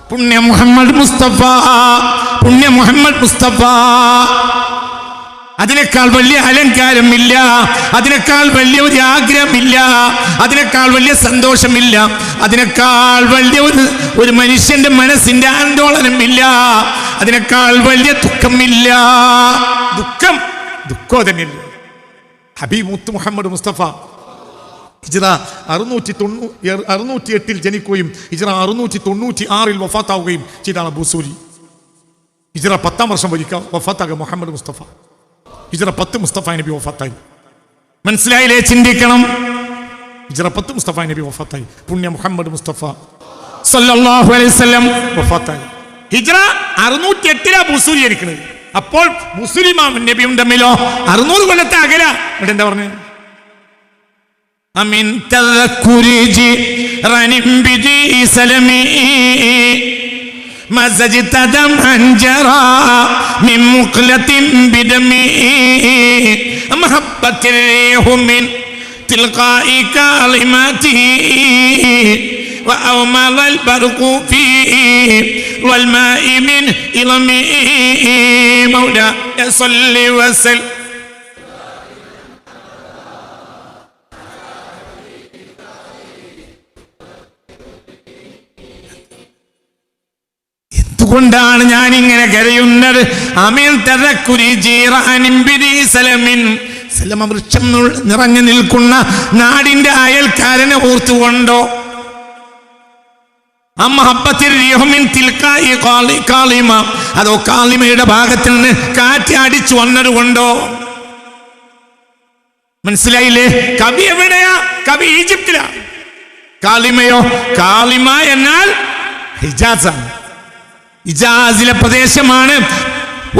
പുണ്യ മുഹമ്മദ് മുസ്തഫ. അതിനേക്കാൾ വലിയ അലങ്കാരമില്ല, അതിനേക്കാൾ വലിയ ഒരു ആഗ്രഹമില്ല, അതിനേക്കാൾ വലിയ സന്തോഷമില്ല, അതിനേക്കാൾ വലിയ ഒരു മനുഷ്യന്റെ മനസ്സിന്റെ ആന്തോളനമില്ല, അതിനേക്കാൾ വലിയ ദുഃഖമില്ല. ദുഃഖം തന്നെയല്ലേ ഹബീബ് മുത്ത് മുഹമ്മദ് മുസ്തഫ. ഹിജ്റ 608 ജനിക്കുകയും ഹിജ്റ 696 വഫാത്താവുകയും ചെയ്താണ് അബൂസൂരി. ഹിജ്റ 10 വർഷം വഫാത്താകുക മുഹമ്മദ് മുസ്തഫ. ഹിജ്റ 10 മുസ്തഫ നബി വഫാത്തായി. മനസ്സിലായില്ലേ? ചിന്തിക്കണം. ഹിജ്റ 10 മുസ്തഫ നബി വഫാത്തായി. പുണ്യ മുഹമ്മദ് മുസ്തഫ സല്ലല്ലാഹു അലൈഹി വസല്ലം വഫാത്തായി. ഹിജ്റ 608 ബുസൂരി ഇരിക്കുന്നത്. അപ്പോൾ ബുസൂരിയും നബിയും തമ്മിലോ 600 കൊല്ലത്തെ അകല. ഇവിടെ എന്താ പറഞ്ഞു? അമിൻ തദക്കുരി ജിറനിൻ ബിദി സലമി മസജിത ദമൻ ജറാ മിൻ മുഖ്ലത്തിൻ ബിദമി മഹബ്ബത്തിൽ റീഹു മിൻ തിൽഖാഇ കാലിമതി وأومض البرق فيه والماء من إلمي مولاي صل وسلم. എന്തുകൊണ്ടാണ് ഞാൻ ഇങ്ങനെ കരയുന്നത്? അമിൽ തദക്കുരി ജീറാനിൻ ബിദി സലമിൻ, സലമ വൃക്ഷം നിറഞ്ഞു നിൽക്കുന്ന നാടിന്റെ അയൽക്കാരനെ ഓർത്തുകൊണ്ടോ, അതോ കാളിമയുടെ ഭാഗത്ത് നിന്ന് കാറ്റ് അടിച്ചു വന്നതുകൊണ്ടോ? മനസ്സിലായില്ലേ? കവി എവിടെയാ? കവി ഈജിപ്തിലാ. കാളിമയോ? കാളിമ എന്നാൽ ഹിജാസാണ്, ഹിജാസിലെ പ്രദേശമാണ്.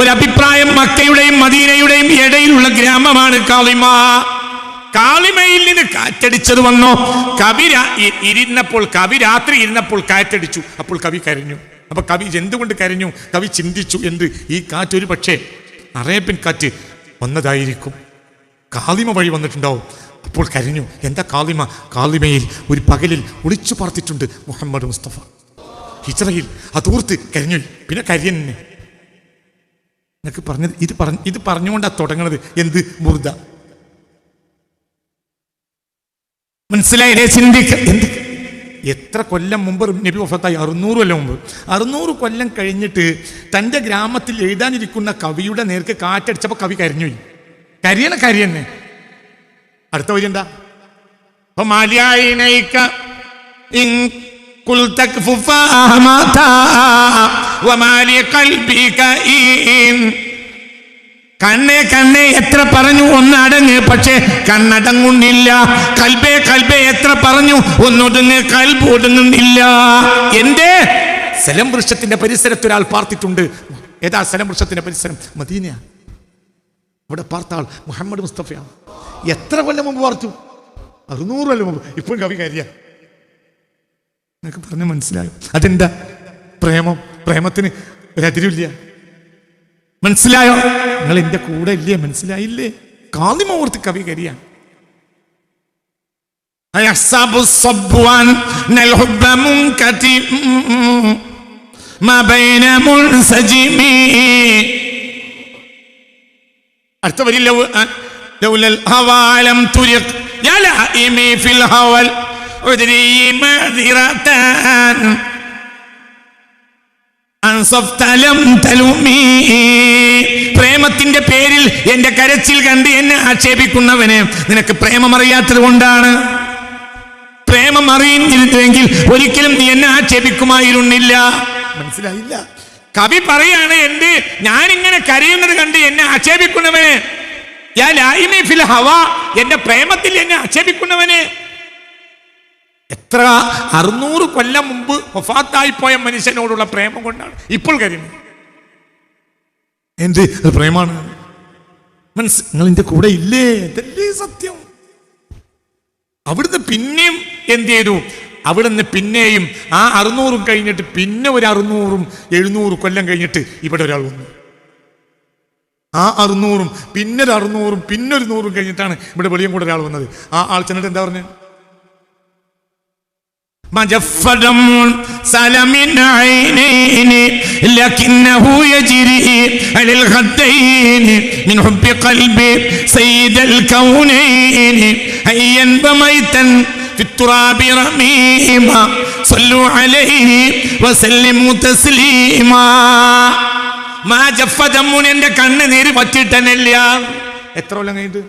ഒരഭിപ്രായം മക്കയുടെയും മദീനയുടെയും ഇടയിലുള്ള ഗ്രാമമാണ് കാളിമ. കാളിമയിൽ നിന്ന് കാറ്റടിച്ചത് വന്നോ? കവി രാത്രി ഇരുന്നപ്പോൾ കാറ്റടിച്ചു, അപ്പോൾ കവി കരഞ്ഞു. അപ്പൊ കവി എന്തുകൊണ്ട് കരഞ്ഞു? കവി ചിന്തിച്ചു, എന്ത്? ഈ കാറ്റ് ഒരു പക്ഷേ അറേബ്യൻ കാറ്റ് വന്നതായിരിക്കും, കാളിമ വഴി വന്നിട്ടുണ്ടാവും. അപ്പോൾ കരഞ്ഞു. എന്താ കാളിമ? കാളിമയിൽ ഒരു പകലിൽ ഒളിച്ചു പാർത്തിട്ടുണ്ട് മുഹമ്മദ് മുസ്തഫ. ഹിജ്റയിൽ അതോർത്ത് കരഞ്ഞു. പിന്നെ കരയന്നെ. എന്നൊക്കെ പറഞ്ഞത് ഇത് പറഞ്ഞുകൊണ്ടാ തുടങ്ങണത്. എന്ത്? ബുർദ. മനസ്സിലായില്ലേ? ചിന്തിക്ക. എന്ത്? എത്ര കൊല്ലം മുമ്പ് നബി വഫാത്തായി? 600 കൊല്ലം മുമ്പ്. 600 കൊല്ലം കഴിഞ്ഞിട്ട് തൻ്റെ ഗ്രാമത്തിൽ എഴുതാനിരിക്കുന്ന കവിയുടെ നേർക്ക് കാറ്റടിച്ചപ്പോൾ കവി കരഞ്ഞു. കരയന്നെ. അടുത്ത വരി എന്താ? കണ്ണേ കണ്ണേ എത്ര പറഞ്ഞു ഒന്നടങ്ങ്, പക്ഷേ കണ്ണടങ്ങുന്നില്ല. കൽബേ കൽബേ എത്ര പറഞ്ഞു ഒന്നൊടുങ്ങ്, കൽബ് ഒടുങ്ങുന്നില്ല. എന്റെ സലം വൃക്ഷത്തിന്റെ പരിസരത്ത് ഒരാൾ പാർത്തിട്ടുണ്ട്. ഏതാ സലം വൃക്ഷത്തിന്റെ പരിസരം? മദീനയാ. അവിടെ പാർത്താൾ മുഹമ്മദ് മുസ്തഫയാണ്. എത്ര കൊല്ലം മുമ്പ് പാർത്തു? 600 കൊല്ലം മുമ്പ്. ഇപ്പോഴും കവി കാര്യ. എന്നൊക്കെ പറഞ്ഞ് മനസ്സിലായോ? അതെന്താ? പ്രേമത്തിന് ഒരതിരില്ല. മനസ്സിലായോ? നിങ്ങൾ എന്റെ കൂടെ ഇല്ലേ? മനസ്സിലായില്ലേ? കാളിമ ഓർത്ത് കവി കരിയാണ്. അടുത്ത വരി പ്രേമത്തിന്റെ പേരിൽ എന്റെ കരച്ചിൽ കണ്ട് എന്നെ ആക്ഷേപിക്കുന്നവന് നിനക്ക് പ്രേമം അറിയാത്തത് കൊണ്ടാണ്. പ്രേമം അറിയുന്നിരുന്നെങ്കിൽ ഒരിക്കലും നീ എന്നെ ആക്ഷേപിക്കുമായിരുന്നില്ല. മനസ്സിലായില്ല? കവി പറയാണ്, എന്ത്? ഞാനിങ്ങനെ കരയുന്നത് കണ്ട് എന്നെ ആക്ഷേപിക്കുന്നവന്, എന്റെ പ്രേമത്തിൽ എന്നെ ആക്ഷേപിക്കുന്നവന്. എത്ര 600 കൊല്ലം മുമ്പ് വഫാത്തായി പോയ മനുഷ്യനോടുള്ള പ്രേമം കൊണ്ടാണ് ഇപ്പോൾ കരയുന്നത്. എന്ത് പ്രേമാണ്? നിങ്ങൾ എന്റെ കൂടെ ഇല്ലേ? അതല്ലേ സത്യം. അവിടുന്ന് പിന്നെയും എന്ത് ചെയ്തു? അവിടുന്ന് പിന്നെയും ആ 600 കഴിഞ്ഞിട്ട് പിന്നെ ഒരു 600 700 കൊല്ലം കഴിഞ്ഞിട്ട് ഇവിടെ ഒരാൾ വന്നു. ആ 600 പിന്നെ ഒരു 600 പിന്നെ ഒരു 100 കഴിഞ്ഞിട്ടാണ് ഇവിടെ വെളിയും കൂടെ ഒരാൾ വന്നത്. ആ ആൾ ചെന്നിട്ട് എന്താ പറഞ്ഞു? എന്റെ കണ്ണ് നീര് പറ്റിട്ടല്ല. എത്ര കൊല്ലം കഴിഞ്ഞിട്ട്?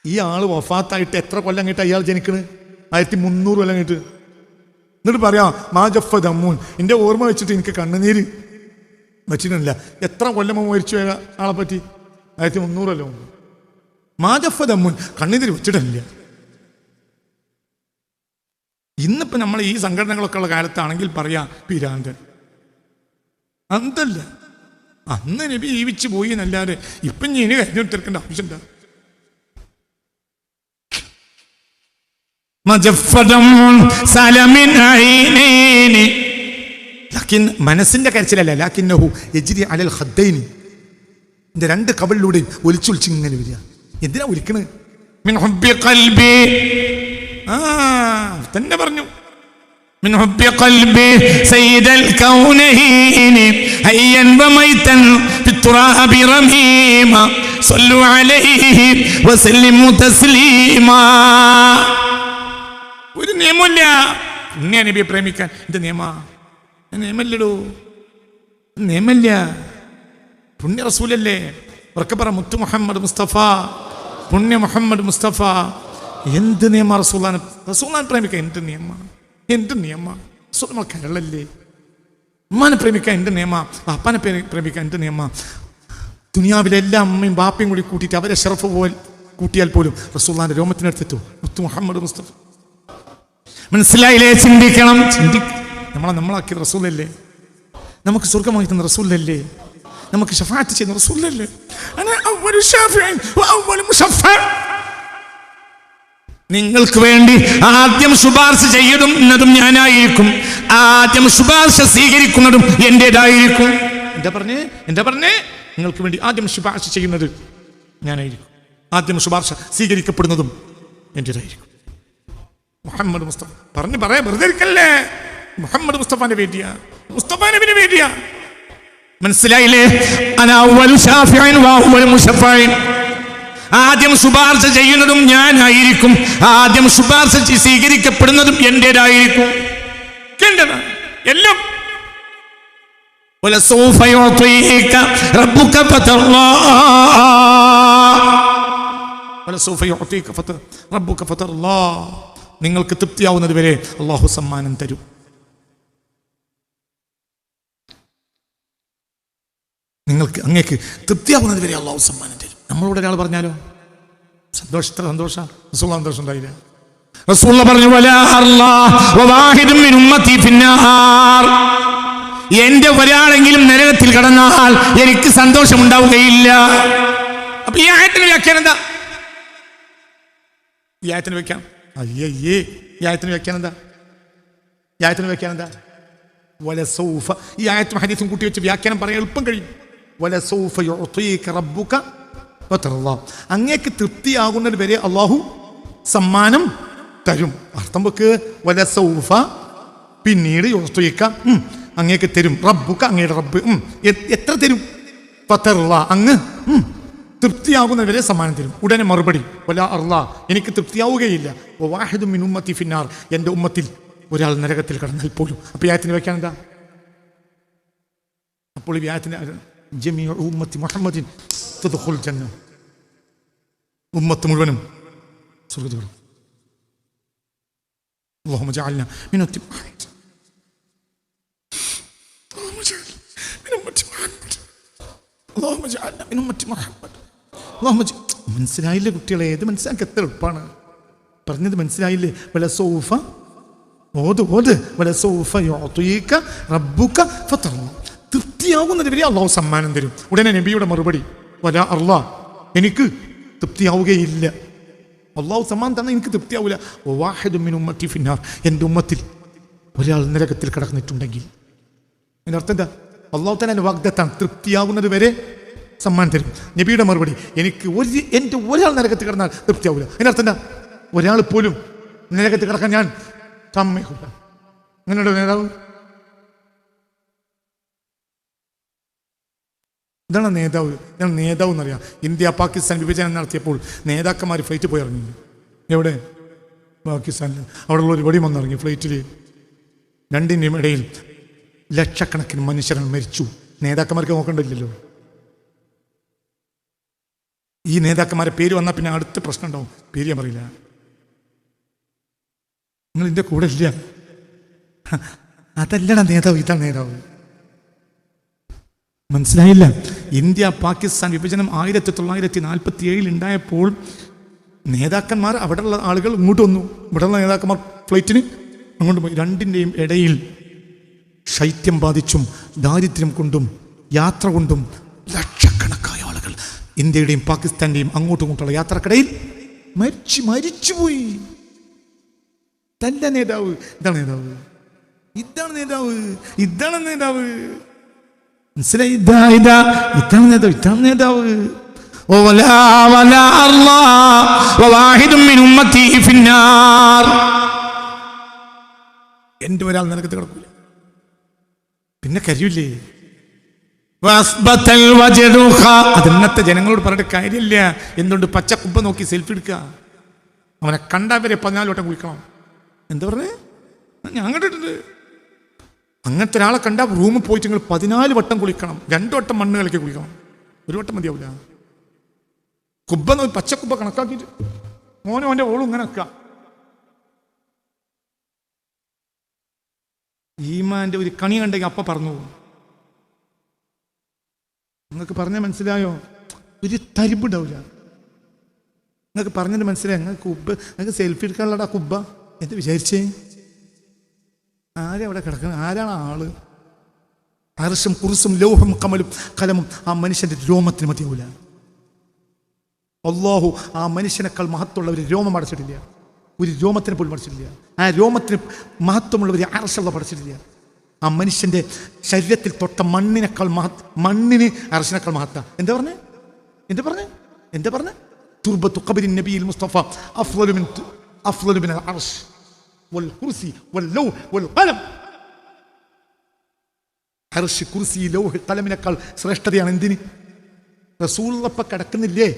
ഈ ആള് വഫാത്തായിട്ട് എത്ര കൊല്ലം കഴിഞ്ഞിട്ട് അയാൾ ജനിക്കണ്? 1300 കൊല്ലം കഴിഞ്ഞിട്ട്. എന്നിട്ട് പറയാം മാ ജഫ ദമ്മൂൻ, എൻ്റെ ഓർമ്മ വെച്ചിട്ട് എനിക്ക് കണ്ണുനീര് വെച്ചിട്ടില്ല. എത്ര കൊല്ലം മുമ്പ് മരിച്ചു പോയ ആളെ പറ്റി? 1300 കൊല്ലം മുമ്പ്. മാ ജഫ ദമ്മൂൻ, കണ്ണുനീര് വെച്ചിട്ടില്ല. ഇന്നിപ്പോൾ നമ്മൾ ഈ സംഘടനകളൊക്കെ ഉള്ള കാലത്താണെങ്കിൽ പറയാ പിരാന്തൻ. അന്തല്ല, അന്ന് നബി ജീവിച്ചു പോയി എന്നല്ലാതെ ഇപ്പം ഇനി കഴിഞ്ഞു തീർക്കേണ്ട ആവശ്യമുണ്ടാ. മനസ്സിന്റെ കരച്ചിലല്ല, ലാക്കിന്നഹു യജ്രി അലൽ ഖദ്ദൈനി, இந்த രണ്ട് കവളിലൂടെ ഒലിച്ചൊലിച്ച് ഇങ്ങനെ വരിക. എന്തിനാ ഒലിക്കണ്? മിൻ ഹുബ്ബി ഖൽബി, തന്നെ പറഞ്ഞു من حب قلبي سيد الكونين حيا وميتا في التراب رميما صلوا عليه وسلموا تسليما. ഒരു നിയമമില്ല പുണ്യ നബിയെ പ്രേമിക്കാൻ. എന്ത് നിയമല്ലടോ, നിയമല്ല. പുണ്യ റസൂലല്ലേ, ഉറക്കെ പറ മുത്തു മുഹമ്മദ് മുസ്തഫ, പുണ്യ മുഹമ്മദ് മുസ്തഫ. എന്ത് നിയമ റസൂലാൻ പ്രേമിക്കാൻ? എന്ത് നിയമ നമ്മൾ കരളല്ലേ? ഉമ്മാനെ പ്രേമിക്കാൻ എന്ത് നിയമ? ബാപ്പാനെ പ്രേമിക്കാൻ എന്ത് നിയമ? ദുനിയാവിലെ എല്ലാ അമ്മയും ബാപ്പയും കൂടി കൂട്ടിയിട്ട് അവരെ ഷറഫ് പോൽ കൂട്ടിയാൽ പോലും റസൂലുള്ളാഹിന്റെ രോമത്തിനടുത്തെത്തു മുത്തു മുഹമ്മദ് മുസ്തഫ. മനസ്സിലായില്ലേ? ചിന്തിക്കണം. നമ്മളാക്കിയ റസൂലല്ലേ, നമുക്ക് സ്വർഗമായി തന്ന റസൂലല്ലേ, നമുക്ക് ശഫാഅത്ത് ചെയ്യുന്ന റസൂലല്ലേ. നിങ്ങൾക്ക് വേണ്ടി ആദ്യം ശുപാർശ ചെയ്യുന്നതും ഞാനായിരിക്കും, ആദ്യം ശുപാർശ സ്വീകരിക്കുന്നതും എന്റേതായിരിക്കും. എന്താ പറഞ്ഞേ? നിങ്ങൾക്ക് വേണ്ടി ആദ്യം ശുപാർശ ചെയ്യുന്നത് ഞാനായിരിക്കും, ആദ്യം ശുപാർശ സ്വീകരിക്കപ്പെടുന്നതും എന്റേതായിരിക്കും. മുഹമ്മദ് മുസ്തഫ പറയാ, വെറുതെ ഇരിക്കല്ലേ. മുഹമ്മദ് മുസ്തഫാന്റെ വേദിയാ. മനസ്സിലായില്ലേ? അനാ അവ്വലു ശാഫിഈൻ വ അവ്വലു മുശഫഈൻ. ആദ്യം ശുപാർശ ചെയ്യുന്നതും ഞാനായിരിക്കും, ആദ്യം ശുപാർശ സ്വീകരിക്കപ്പെടുന്നതും എന്റേതായിരിക്കും. എല്ലാം വലസൗഫ യുഅതീക റബ്ബുക ഫതർളാ, വലസൗഫ യുഅതീക റബ്ബുക ഫതർളാ. നിങ്ങൾക്ക് തൃപ്തിയാവുന്നത് വരെ അല്ലാഹു സമ്മാനം തരും. അങ്ങേക്ക് തൃപ്തിയാവുന്നത് വരെ അല്ലാഹു സമ്മാനം തരും. നമ്മളോട് ഒരാൾ പറഞ്ഞാലോ സന്തോഷം സന്തോഷം ഉണ്ടായില്ല. റസൂലുള്ളാഹി പറഞ്ഞു, വലാ വവാഹിദും മിൻ ഉമ്മത്തി ഫിന്നാർ. എന്റെ ഒരാളെങ്കിലും നരകത്തിൽ കടന്നാൽ എനിക്ക് സന്തോഷം ഉണ്ടാവുകയില്ല. അപ്പൊ ഈ ആയത്തിന് വ്യാഖ്യാനം എന്താ? ഈ ആയത്തിന് വ്യാഖ്യാനം എന്താ? വലസൗഫ. ഈ ആയത്തും ഹദീസും കൂട്ടി വെച്ച് വ്യാഖ്യാനം പറയാൻ എളുപ്പം കഴിയും. വലസൗഫ യുഅതീക റബ്ബുക ഫതർളാ. അങ്ങേക്ക് തൃപ്തിയാകുന്നത് വരെ അല്ലാഹു സമ്മാനം തരും. അർത്ഥം വെക്ക്, വലസൗഫ പിന്നീട് യുഅതീക അങ്ങേക്ക് തരും, റബ്ബുക അങ്ങയുടെ റബ്ബ് എത്ര തരും? ഫതർളാ അങ്ങ് തൃപ്തിയാകുന്നത് വരെ സമ്മാനം തരും. ഉടനെ മറുപടി, വലാ അർളാ എനിക്ക് തൃപ്തിയാവുകയില്ല. വവാഹിദും മിൻ ഉമ്മത്തി ഫിന്നാർ, എൻ്റെ ഉമ്മത്തിൽ ഒരാൾ നരകത്തിൽ കടന്നാൽ പോലും. അപ്പോൾ ഈ ആയത്തിന് വെക്കാൻ എന്താ? അപ്പോൾ ഈ ആയത്തിന് ജമീഉ ഉമ്മത്തി മുഹമ്മദിൻ തദ്ഖുൽ ജന്ന, ഉമ്മത്ത് മുഴുവനും സ്വർഗ്ഗത്തിൽ കടക്കും. അല്ലാഹുമ്മ ജഅൽനാ മിൻ ഉമ്മത്തി മുഹമ്മദ്, അല്ലാഹുമ്മ ജഅൽനാ മിൻ ഉമ്മത്തി മുഹമ്മദ്, അല്ലാഹുമ്മ ജഅൽനാ മിൻ ഉമ്മത്തി മുഹമ്മദ്. മനസ്സിലായില്ലേ കുട്ടികളെ? ഏത് മനസ്സിലാക്കി എത്ര എളുപ്പമാണ്. പറഞ്ഞത് മനസ്സിലായില്ലേ? വലസൗഫ ഓത് വലസൗഫ യുഅതീക റബ്ബുക ഫതർളാ. തൃപ്തിയാകുന്നത് വരെ അല്ലാഹു സമ്മാനം തരും. ഉടനെ നബിയുടെ മറുപടി, വലാ അർളാ എനിക്ക് തൃപ്തിയാവുകയില്ല. അല്ലാഹു സമ്മാനം തന്നെ എനിക്ക് തൃപ്തിയാവില്ല. വവാഹിദും മിൻ ഉമ്മത്തി ഫിന്നാർ, എൻ്റെ ഉമ്മത്തിൽ ഒരാൾ നരകത്തിൽ കടന്നിട്ടുണ്ടെങ്കിൽ. അതിൻ്റെ അർത്ഥം എന്താ? അല്ലാഹു തആല വാഗ്ദത്താണ്, തൃപ്തിയാകുന്നത് വരെ സമ്മാനം തരും. നബിയുടെ മറുപടി, എൻ്റെ ഒരാൾ നരകത്തിൽ കിടന്നാൽ തൃപ്തിയാവില്ല. അതിൻ്റെ അർത്ഥം എന്താ? ഒരാൾ പോലും നരകത്തിൽ കിടക്കാൻ ഞാൻ സമ്മതിക്കില്ല. അങ്ങനെയുള്ള നേതാവ് ഇതാണ് നേതാവ് എന്നറിയാം. ഇന്ത്യ പാകിസ്ഥാൻ വിഭജനം നടത്തിയപ്പോൾ നേതാക്കന്മാർ ഫ്ലൈറ്റ് പോയി ഇറങ്ങി. എവിടെ? പാകിസ്ഥാനിൽ. അവിടെയുള്ള ഒരു വെടി വന്നിറങ്ങി ഫ്ലൈറ്റിൽ. രണ്ടിൻ്റെയും ഇടയിൽ ലക്ഷക്കണക്കിന് മനുഷ്യർ മരിച്ചു. നേതാക്കന്മാർക്ക് നോക്കേണ്ടില്ലല്ലോ. ഈ നേതാക്കന്മാരെ പേര് വന്നാൽ പിന്നെ അടുത്ത പ്രശ്നം ഉണ്ടാവും. പേര് ഞാൻ പറയില്ല. നിങ്ങൾ ഇതിൻ്റെ കൂടെ ഇല്ല. അതല്ലടാ നേതാവ്, ഇതാണ് നേതാവ്. മനസ്സിലായില്ല? ഇന്ത്യ പാകിസ്ഥാൻ വിഭജനം 1947 ഉണ്ടായപ്പോൾ നേതാക്കന്മാർ, അവിടെയുള്ള ആളുകൾ ഇങ്ങോട്ട് വന്നു. ഇവിടെയുള്ള നേതാക്കന്മാർ ഫ്ലൈറ്റിന് അങ്ങോട്ട് പോയി. രണ്ടിൻ്റെയും ഇടയിൽ ശൈത്യം ബാധിച്ചും ദാരിദ്ര്യം കൊണ്ടും യാത്ര കൊണ്ടും ലക്ഷക്കണക്കായ ആളുകൾ ഇന്ത്യയുടെയും പാകിസ്ഥാന്റെയും അങ്ങോട്ടും ഇങ്ങോട്ടുള്ള യാത്രക്കിടയിൽ മരിച്ചുപോയി. തന്റെ നേതാവ് ഇതാണ് നേതാവ്, ഇതാണ് നേതാവ്, ഇതാണ് നേതാവ്. മനസ്സിലായി? ഇതാണ് നേതാവ്, ഇതാണ് നേതാവ്. എന്റെ ഒരാൾ നരകത്തിൽ കിടക്കൂല, പിന്നെ കരയൂലേ? അതിന്നത്തെ ജനങ്ങളോട് പറഞ്ഞിട്ട് കാര്യമില്ല. എന്തുകൊണ്ട്? പച്ച കുബ്ബ നോക്കി സെൽഫി എടുക്കുക. അവനെ കണ്ടവരെ 14 വട്ടം കുളിക്കണം. എന്താ പറഞ്ഞേ? ഞാൻ കണ്ടിട്ടുണ്ട്. അങ്ങനത്തെ ഒരാളെ കണ്ട റൂമിൽ പോയിട്ട് നിങ്ങൾ 14 വട്ടം കുളിക്കണം. 2 വട്ടം മണ്ണ് കളിക്ക് കുളിക്കണം, 1 വട്ടം മതിയാവില്ല. കുബ്ബ നോക്കി പച്ച കുബ്ബ കണക്കാക്കിയിട്ട് ഓൻ്റെ ഓളും ഇങ്ങനെ വെക്കുക. ഈമാന്റെ ഒരു കണി കണ്ടെങ്കിൽ അപ്പ പറഞ്ഞു പോകും. നിങ്ങൾക്ക് പറഞ്ഞാൽ മനസ്സിലായോ? ഒരു തരിമ്പുണ്ടാവില്ല. നിങ്ങൾക്ക് പറഞ്ഞത് മനസ്സിലായി? നിങ്ങൾക്ക് കുബ്ബ, നിങ്ങൾക്ക് സെൽഫി എടുക്കാനുള്ളടാ കുബ്ബ. എന്ത് വിചാരിച്ചേ? ആരാ അവിടെ കിടക്കുന്നത്? ആരാണ് ആള്? അർശും കുർസും ലൗഹും കലമും ആ മനുഷ്യന്റെ രോമത്തിന് മതിയാവില്ല. അല്ലാഹു ആ മനുഷ്യനേക്കാൾ മഹത്വമുള്ള ഒരു രോമം അടച്ചിട്ടില്ല, ഒരു രോമത്തിനെ പോലും പഠിച്ചിട്ടില്ല. ആ രോമത്തിന് മഹത്വമുള്ള ഒരു അർശുള്ള പഠിച്ചിട്ടില്ല. ആ മനുഷ്യന്റെ ശരീരത്തിൽ തൊട്ട മണ്ണിനേക്കാൾ മണ്ണിന് അർശിനേക്കാൾ മഹത്ത. എന്താ പറഞ്ഞേ? എന്താ പറഞ്ഞേ? എന്താ പറഞ്ഞേ? തുർബത്തു ഖബരി നബിയിൽ മുസ്തഫ അഫ്ളലു മിനൽ അർശ് വൽ കുർസി വൽ ലൗഹ് വൽ ഖലം. അർശ്, കുർസി, ലൗഹ്, ഖലമിനേക്കാൾ ശ്രേഷ്ഠതയാണ് എന്തിന്? റസൂലുള്ളാഹി കിടക്കുന്നില്ലേ?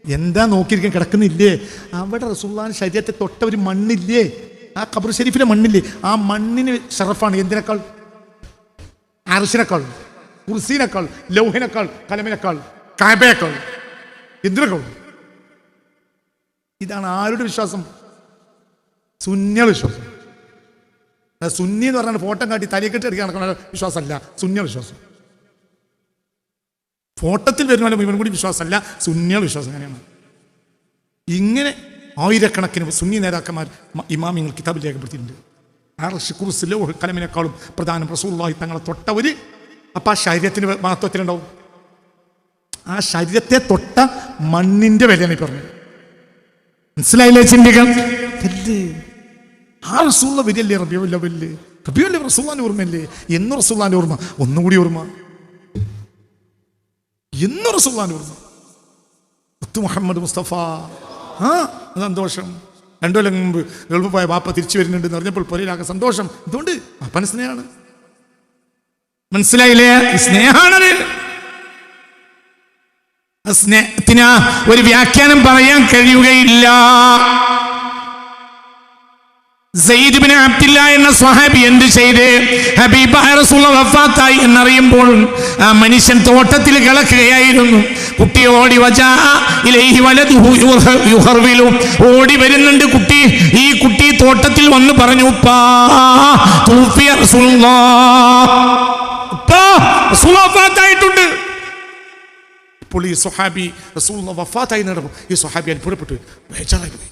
എന്താ നോക്കിയിരിക്കാൻ? കിടക്കുന്നില്ലേ? അവിടെ റസൂലുള്ളാഹിന്റെ ശരീരത്തെ തൊട്ട ഒരു മണ്ണില്ലേ? ആ ഖബർ ഷരീഫിലെ മണ്ണില്ലേ? ആ മണ്ണിന് ഷറഫാണ്. എന്തിനേക്കാൾ? അർശിനേക്കാൾ, കുർസിനേക്കാൾ, ലൗഹിനേക്കാൾ, കലമിനേക്കാൾ, കഅബയേക്കാൾ, എന്തിനേക്കാൾ? ഇതാണ് ആരുടെ വിശ്വാസം? സുന്നിയുടെ വിശ്വാസം. സുന്നി എന്ന് പറഞ്ഞാൽ ഫോട്ടോ കാട്ടി തലയെക്കെട്ട് എടുക്കാൻ നടക്കുന്ന വിശ്വാസമല്ല സുന്നിയുടെ വിശ്വാസം. ഫോട്ടത്തിൽ വരുന്ന മുഴുവൻ കൂടി വിശ്വാസമല്ല, സുന്നിയുടെ വിശ്വാസം. അങ്ങനെയാണ്. ഇങ്ങനെ ആയിരക്കണക്കിന് സുന്നി നേതാക്കന്മാർ ഇമാമിങ്ങൾ കിതാബിൽ രേഖപ്പെടുത്തിയിട്ടുണ്ട്. അർശ്, കുർസി, ലൗഹ്, ഖലമിനേക്കാളും പ്രധാനം റസൂലുള്ളാഹി തങ്ങളെ തൊട്ടവര്. അപ്പം ആ ശരീരത്തിന് മഹത്വത്തിലുണ്ടാവും. ആ ശരീരത്തെ തൊട്ട മണ്ണിന്റെ വിലയാണ് ഈ പറഞ്ഞത്. മനസ്സിലായില്ലേ? ചിന്തിക്കാൻ ആ റസൂലുള്ള വരില്ലേ? റബീഉൽ അവ്വലില് റസൂലുള്ളാഹിന്റെ ഓർമ്മയല്ലേ? എന്ന് റസൂലുള്ളാഹിന്റെ ഓർമ്മ, ഒന്നുകൂടി ഓർമ്മ, എന്ന് റസൂലുള്ളാഹിന്റെ ഓർമ്മ. മുഹമ്മദ് മുസ്തഫ. ആ സന്തോഷം. 2 കൊല്ലം മുമ്പ് ഗൾഫ് പോയ ബാപ്പ തിരിച്ചു വരുന്നുണ്ട് അറിഞ്ഞപ്പോൾ പൊരയിലാകെ സന്തോഷം. എന്തുകൊണ്ട്? അപ്പന സ്നേഹമാണ്. മനസ്സിലായില്ലേ? സ്നേഹാണത്. സ്നേഹത്തിന് ഒരു വ്യാഖ്യാനം പറയാൻ കഴിയുകയില്ല. സയ്യിദ് ഇബ്നു അബ്ദില്ല എന്ന സ്വഹാബി എന്ത് ചെയ്ത്? ഹബീബായ റസൂലുള്ളാഹി വഫാത്തായി എന്നറിയുമ്പോൾ ആ മനുഷ്യൻ തോട്ടത്തിൽ കിടക്കുകയായിരുന്നു. കുട്ടി ഓടി വജാ ഇലൈഹി വലദുഹു യുഹർവിലു. ഓടി വരുന്നുണ്ട് കുട്ടി. ഈ കുട്ടി തോട്ടത്തിൽ വന്ന് പറഞ്ഞു, ഉപ്പാ തൂഫിയ റസൂലുള്ളാഹ്, ഉപ്പാ റസൂലുള്ളാഹി വഫാത്തായിട്ടുണ്ട്. ഇപ്പോൾ ഈ സ്വഹാബി റസൂലുള്ളാഹി വഫാത്തായി നടന്നു. ഈ സ്വഹാബി അത്ഭുതപ്പെട്ടു, ബേജാറായി പോയി.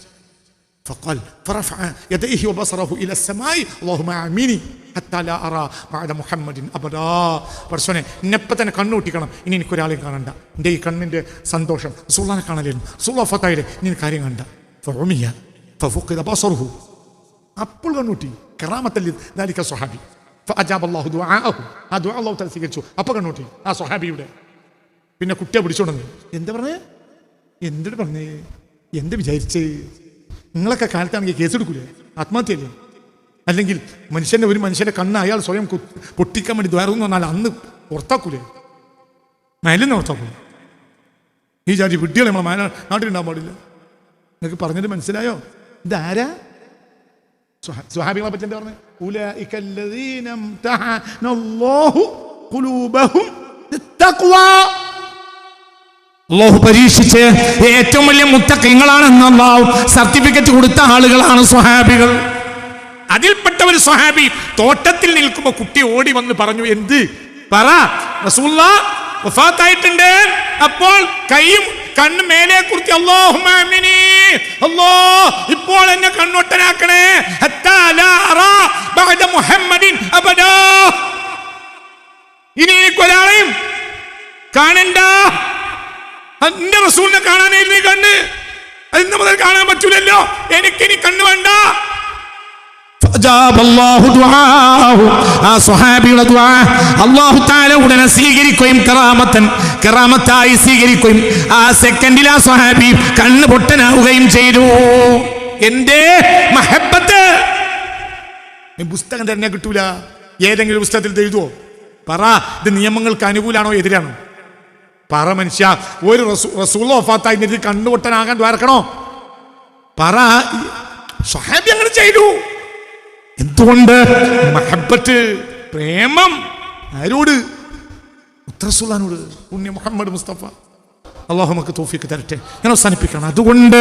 فقال فرفع يديه وبصره الى السماء اللهم امين حتى لا ارى بعد محمد ابدا. പർശനെ ഇന്നപ്പം തന്നെ കണ്ണൂട്ടിക്കണം. ഇനി എനിക്കൊരാളെയും കാണണ്ട. എൻ്റെ ഈ കണ്ണിൻ്റെ സന്തോഷം റസൂലുള്ളാഹിനെ കാണലായിരുന്നു. റസൂലുള്ളാഹി വഫാത്തായില്ലേ, ഇനി കാര്യം കണ്ട. ഫഉമിയ ഫഫഖദ ബസറുഹു. അപ്പോൾ കണ്ണൂട്ടി. കറാമത്തൽ ദാലിക സ്വഹാബി. ഫഅജാബ അല്ലാഹു ദുആഅഹു. ആ ദുആ അല്ലാഹു തആല സ്വീകരിച്ചു. അപ്പോൾ കണ്ണൂട്ടി ആ സ്വഹാബിയുടെ. പിന്നെ കുട്ടിയെ പിടിച്ചോണ്ടെന്ന്. എന്താ പറഞ്ഞേ? എന്തിട്ട് പറഞ്ഞേ? എന്ത് വിചാരിച്ചേ? നിങ്ങളൊക്കെ കാലത്താണെങ്കിൽ കേസെടുക്കൂലേ? ആത്മഹത്യയല്ലേ? അല്ലെങ്കിൽ ഒരു മനുഷ്യന്റെ കണ്ണ് അയാൾ സ്വയം പൊട്ടിക്കാൻ വേണ്ടി ദ്വാരെന്ന് പറഞ്ഞാൽ അന്ന് പുറത്താക്കൂലേ? മേലെന്ന് പുറത്താക്കൂലേ? ഈ ജാതി വിഡ്ഢികൾ നമ്മളെ നാട്ടിലുണ്ടാകാൻ പാടില്ല. നിങ്ങൾക്ക് പറഞ്ഞത് മനസ്സിലായോ? ഇതാരാ? സ്വഹാബികളെ പറ്റി എന്താ പറഞ്ഞത്? ഉലൈക അല്ലദീന ഇംതഹനല്ലാഹു ഖുലൂബഹും ലിത്തഖ്വാ. അല്ലാഹു പരീക്ഷിച്ച് ഏറ്റവും വലിയ മുത്തഖീങ്ങളാണെന്ന് അല്ലാഹു സർട്ടിഫിക്കറ്റ് കൊടുത്ത ആളുകളാണ് സ്വഹാബികൾ. അതിൽപ്പെട്ട ഒരു സ്വഹാബി തോട്ടത്തിൽ നിൽക്കുമ്പോൾ കുട്ടി ഓടി വന്ന് പറഞ്ഞു, എന്ത് പറ? റസൂലുള്ളാഹി വഫാത്തായിട്ടുണ്ട്. അപ്പോൾ കൈയും കണ്ണും മേലെ കുറിച്ച് അല്ലാഹുമ്മ ആമിനി അല്ലാഹ് ഇപ്പോൾ എന്നെ കണ്ണൊട്ടനാക്കണേ ഹത്താ ലാ അറാ ബഅദ മുഹമ്മദിൻ അബദാ. ഇനി എനിക്കൊരാളെയും കാണണ്ട. എന്റെ റസൂലിനെ കാണാനായിരുന്നു ഈ കണ്ണ്. അതിന്ന് മുതൽ കാണാൻ പറ്റൂലല്ലോ. എനിക്കിനി കണ്ണ് വേണ്ട. അല്ലാഹു തആല ഉടനെ സ്വീകരിക്കുകയും കറാമത്തായി സ്വീകരിക്കുകയും ആ സെക്കൻഡിൽ ആ സ്വഹാബി കണ്ണ് പൊട്ടനാവുകയും ചെയ്തു. എന്റെ മഹബത്ത് പുസ്തകം തന്നെ കിട്ടൂല. ഏതെങ്കിലും പുസ്തകത്തിൽ എഴുതുവോ? പറ, ഇത് നിയമങ്ങൾക്ക് അനുകൂലാണോ എതിരാണോ? പറ മനുഷ്യ. ഒരു റസൂൽ വഫാത്തായി കണ്ണ് പൊട്ടനാകാൻ ദ്വാരക്കണോ? പറ. സ്വഹാബി അങ്ങനെ ചെയ്തു. എന്തുകൊണ്ട്? മഹബത്ത്, പ്രേമം. ആരോട്? റസൂലിനോട്, പുണ്യ മുഹമ്മദ് മുസ്തഫ. അല്ലാഹു നമുക്ക് തൗഫീഖ് തരട്ടെ. ഞാൻ അവസാനിപ്പിക്കണം. അതുകൊണ്ട്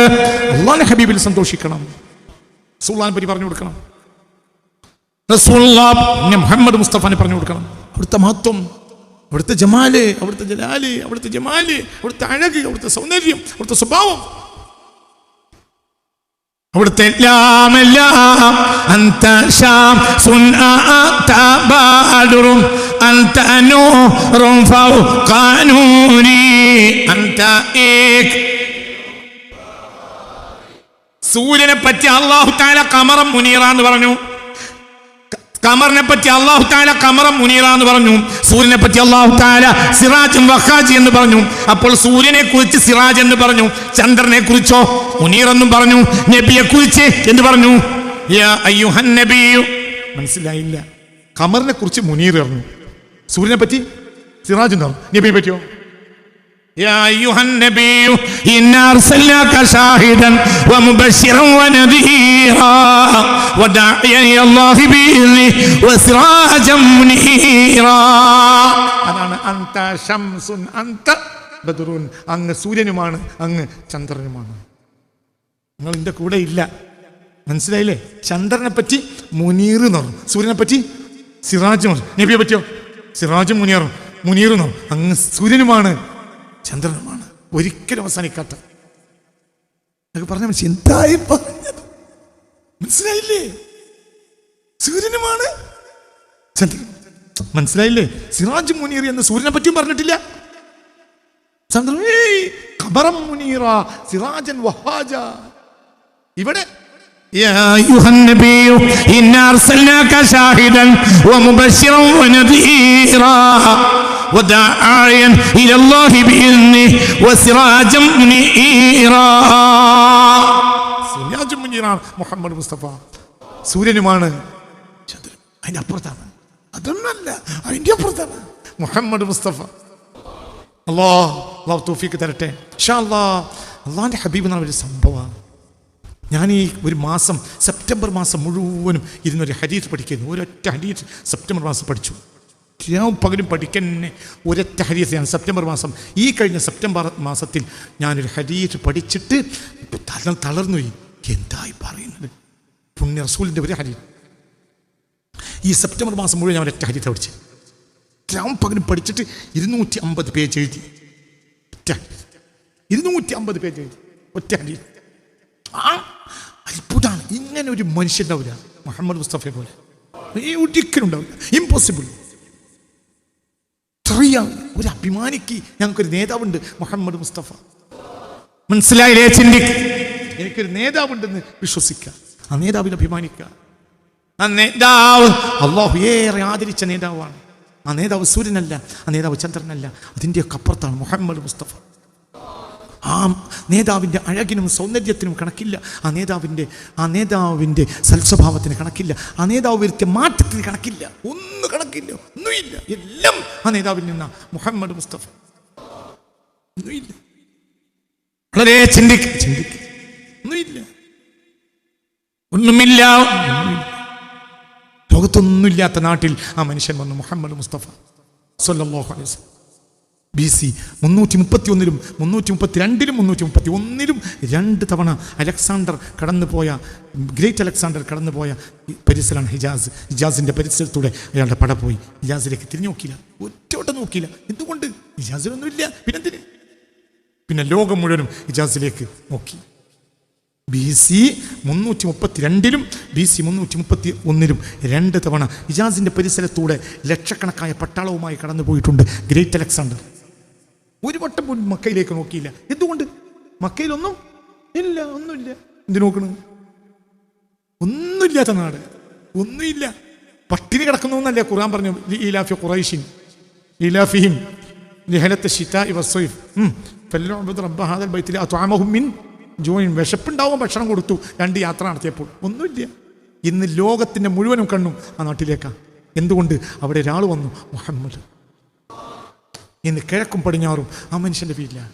അല്ലാഹുവിന്റെ ഹബീബിൽ സന്തോഷിക്കണം. റസൂലിനെ പറ്റി പറഞ്ഞു കൊടുക്കണം. റസൂലുള്ളാഹി മുഹമ്മദ് മുസ്തഫനെ പറഞ്ഞു കൊടുക്കണം. അവിടുത്തെ മഹത്വം, അവിടുത്തെ ജമാല്, അവിടുത്തെ ജലാല്, അവിടുത്തെ ജമാല്, അവിടുത്തെ അഴക്, അവിടുത്തെ സൗന്ദര്യം, അവിടുത്തെ സ്വഭാവം, അവിടുത്തെ എല്ലാം എല്ലാം. അന്ത ശംസുൻ അന്ത ബദറുൻ അന്ത നൂറുൻ ഫൗഖ നൂരി അന്ത ഏക്. സൂര്യനെ പറ്റി അല്ലാഹു തആല ഖമറൻ മുനീറ എന്ന് പറഞ്ഞു. ഖമറിനെ പറ്റി അല്ലാഹു തആല ഖമറൻ മുനീറ എന്ന് പറഞ്ഞു. സൂര്യനെ പറ്റി അല്ലാഹു തആല സിറാജുൻ വഖാജി എന്ന് പറഞ്ഞു. അപ്പോൾ സൂര്യനെ കുറിച്ച് സിറാജ് എന്ന് പറഞ്ഞു. ചന്ദ്രനെ കുറിച്ചോ മുനീർ എന്നും പറഞ്ഞു. നബിയെ കുറിച്ച് എന്ന് പറഞ്ഞു. യാ അയ്യുഹൻ നബിയു. മനസ്സിലായില്ല. ഖമറിനെ കുറിച്ച് മുനീർ പറഞ്ഞു, സൂര്യനെ പറ്റി സിറാജ് എന്ന് പറഞ്ഞു. നബിയെ പറ്റിയോ? യാ അയ്യുഹൻ നബിയു ഇന്നാ അർസൽനാക ഷാഹിദൻ വമുബശ്ശിറൻ വനദീറാ വദാഇയൻ ഇലല്ലാഹി ബിഇذنിഹി വസിറാജൻ മുനീറാ. അതാണ് അന്ത ശംസുൻ അന്ത ബദറുൻ. അങ്ങ് സൂര്യനുമാണ്, അങ്ങ് ചന്ദ്രനുമാണ്. നിങ്ങൾ എൻ്റെ കൂടെ ഇല്ല. മനസ്സിലായില്ലേ? ചന്ദ്രനെ പറ്റി മുനീർ എന്ന് പറഞ്ഞു, സൂര്യനെ പറ്റി സിറാജ് പറഞ്ഞു. നബിയെ പറ്റിയോ? സിറാജും മുനീറും. മുനീർ എന്ന് പറഞ്ഞു. അങ്ങ് സൂര്യനുമാണ്, ചന്ദ്രനുമാണ്. ഒരിക്കലും അവസാനിക്കാത്ത. പറഞ്ഞ മനസ്സിൽ എന്തായി പറഞ്ഞത്? മനസ്സിലായില്ലേ? സൂര്യനുമാണ്, ചന്ദ്രൻ. മനസ്സിലായില്ലേ? സിറാജ് മുനീർ എന്ന് സൂര്യനെ പറ്റിയും പറഞ്ഞിട്ടില്ല. ചന്ദ്രൻ ഖമറൻ മുനീറ സിറാജൻ വഹാജ. ഇവിടെ യാ അയ്യുഹൻ നബിയു ഇന്നാ അർസൽനാക ഷാഹിദൻ വമുബശ്ശിറൻ വനദീറാ വദാഇയൻ ഇലല്ലാഹി ബിഇذنിഹി വസിറാജൻ മുനീറാ. സിറാജൻ മുനീറ മുഹമ്മദ് മുസ്തഫ. സൂര്യനുമാണ്, ചന്ദ്രൻ അതിന്റെ അപ്പുറത്താണ്. അതൊന്നല്ല, അതിന്റെ അപ്പുറത്താണ് മുഹമ്മദ് മുസ്തഫ. അല്ലാഹു തൗഫീഖ് തരട്ടെ ഇൻഷാ അല്ലാഹ്. അല്ലാഹുവിന്റെ ഹബീബ് എന്ന ഒരു സംഭവമാണ്. ഞാൻ ഈ ഒരു മാസം, സെപ്റ്റംബർ മാസം മുഴുവനും ഇരുന്നൊരു ഹദീസ് പഠിക്കുന്നു. ഒരൊറ്റ ഹദീസ് സെപ്റ്റംബർ മാസം പഠിച്ചു. പകലും പഠിക്കന്നെ ഒരൊറ്റ ഹദീസ്. ഞാൻ സെപ്റ്റംബർ മാസം, ഈ കഴിഞ്ഞ സെപ്റ്റംബർ മാസത്തിൽ ഞാനൊരു ഹദീസ് പഠിച്ചിട്ട് തളർന്നുപോയി. എന്തായി പറയുന്നത്? പുണ്യ റസൂലിൻ്റെ ഒരു ഹദീസ്. ഈ സെപ്റ്റംബർ മാസം മുഴുവൻ ഞാൻ ഒരൊറ്റ ഹദീസ് പഠിച്ചു. പകലും പഠിച്ചിട്ട് 250 പേജ് എഴുതി. 250 പേജ് എഴുതി ഒറ്റ ഹദീസ്. അത്ഭുതമാണ്. ഇങ്ങനെ ഒരു മനുഷ്യൻ ഉണ്ടാവില്ല മുഹമ്മദ് മുസ്തഫയെ പോലെ. ഒരിക്കലും ഉണ്ടാവില്ല. ഇമ്പോസിബിൾ. ഒരു അഭിമാനിക്ക് ഞങ്ങൾക്കൊരു നേതാവുണ്ട്, മുഹമ്മദ് മുസ്തഫ. മനസ്സിലായില്ലേ? ചിന്തിക്ക്. എനിക്കൊരു നേതാവുണ്ടെന്ന് വിശ്വസിക്കുക, ആ നേതാവിൽ അഭിമാനിക്കുക. ആ നേതാവ് അല്ലാഹു ഏറെ ആദരിച്ച നേതാവാണ്. ആ നേതാവ് സൂര്യനല്ല, ആ നേതാവ് ചന്ദ്രനല്ല, അതിൻ്റെയൊക്കെ അപ്പുറത്താണ് മുഹമ്മദ് മുസ്തഫ. ആ നേതാവിൻ്റെ അഴകിനും സൗന്ദര്യത്തിനും കണക്കില്ല. ആ നേതാവിൻ്റെ സൽസ്വഭാവത്തിന് കണക്കില്ല. ആ നേതാവ് വരുത്തിയ മാറ്റത്തിന് കണക്കില്ല. ഒന്നും കണക്കില്ല, ഒന്നുമില്ല. എല്ലാം ആ നേതാവിൽ നിന്നാ മുഹമ്മദ് മുസ്തഫ. ഒന്നുമില്ല. വളരെ ചിന്തിക്ക്. ഒന്നുമില്ല, ഒന്നുമില്ല. ലോകത്തൊന്നുമില്ലാത്ത നാട്ടിൽ ആ മനുഷ്യൻ വന്നു, മുഹമ്മദ് മുസ്തഫ സ്വല്ലല്ലാഹു അലൈഹി വസല്ലം. BC 331-ലും 332-ലും 331-ലും 2 തവണ അലക്സാണ്ടർ കടന്നുപോയ, ഗ്രേറ്റ് അലക്സാണ്ടർ കടന്നുപോയ പരിസരമാണ് ഹിജാസ്. ഹിജാസിൻ്റെ പരിസരത്തൂടെ അയാളുടെ പട പോയി. ഹിജാസിലേക്ക് തിരിഞ്ഞു നോക്കിയില്ല, ഒറ്റവട്ടം നോക്കിയില്ല. എന്തുകൊണ്ട്? ഹിജാസിലൊന്നുമില്ല, പിന്നെന്തിന്? പിന്നെ ലോകം മുഴുവനും ഹിജാസിലേക്ക് നോക്കി. BC 332 BC 331 2 തവണ ഹിജാസിൻ്റെ പരിസരത്തൂടെ ലക്ഷക്കണക്കായ പട്ടാളവുമായി കടന്നു പോയിട്ടുണ്ട് ഗ്രേറ്റ് അലക്സാണ്ടർ. ഒരു വട്ടം പോലും മക്കയിലേക്ക് നോക്കിയില്ല. എന്തുകൊണ്ട്? മക്കയിലൊന്നും ഇല്ല, ഒന്നുമില്ല. എന്ത് നോക്കണ്? ഒന്നുമില്ലാത്ത നാട്, ഒന്നുമില്ല. പട്ടിണി കിടക്കുന്നല്ലേ ഖുർആൻ പറഞ്ഞു. ഈലാഫി ഖുറൈശിൻ ഈലാഫിഹിം ലിഹലത്ത ശിതാഇ വസ്സൈഫ് ഫല്യഅബ്ദു റബ്ബ ഹാദൽ ബൈത്തിൽ അത്അമഹും മിൻ ജൂഇൻ. വിശപ്പുണ്ടാവും, ഭക്ഷണം കൊടുത്തു. 2 യാത്ര നടത്തിയപ്പോൾ ഒന്നുമില്ല. ഇന്ന് ലോകത്തിൻ്റെ മുഴുവനും കണ്ണും ആ നാട്ടിലേക്കാണ്. എന്തുകൊണ്ട്? അവിടെ ഒരാൾ വന്നു, മുഹമ്മദ്. ഇന്ന് കിഴക്കും പടിഞ്ഞാറും ആ മനുഷ്യൻ്റെ പേരിലാണ്.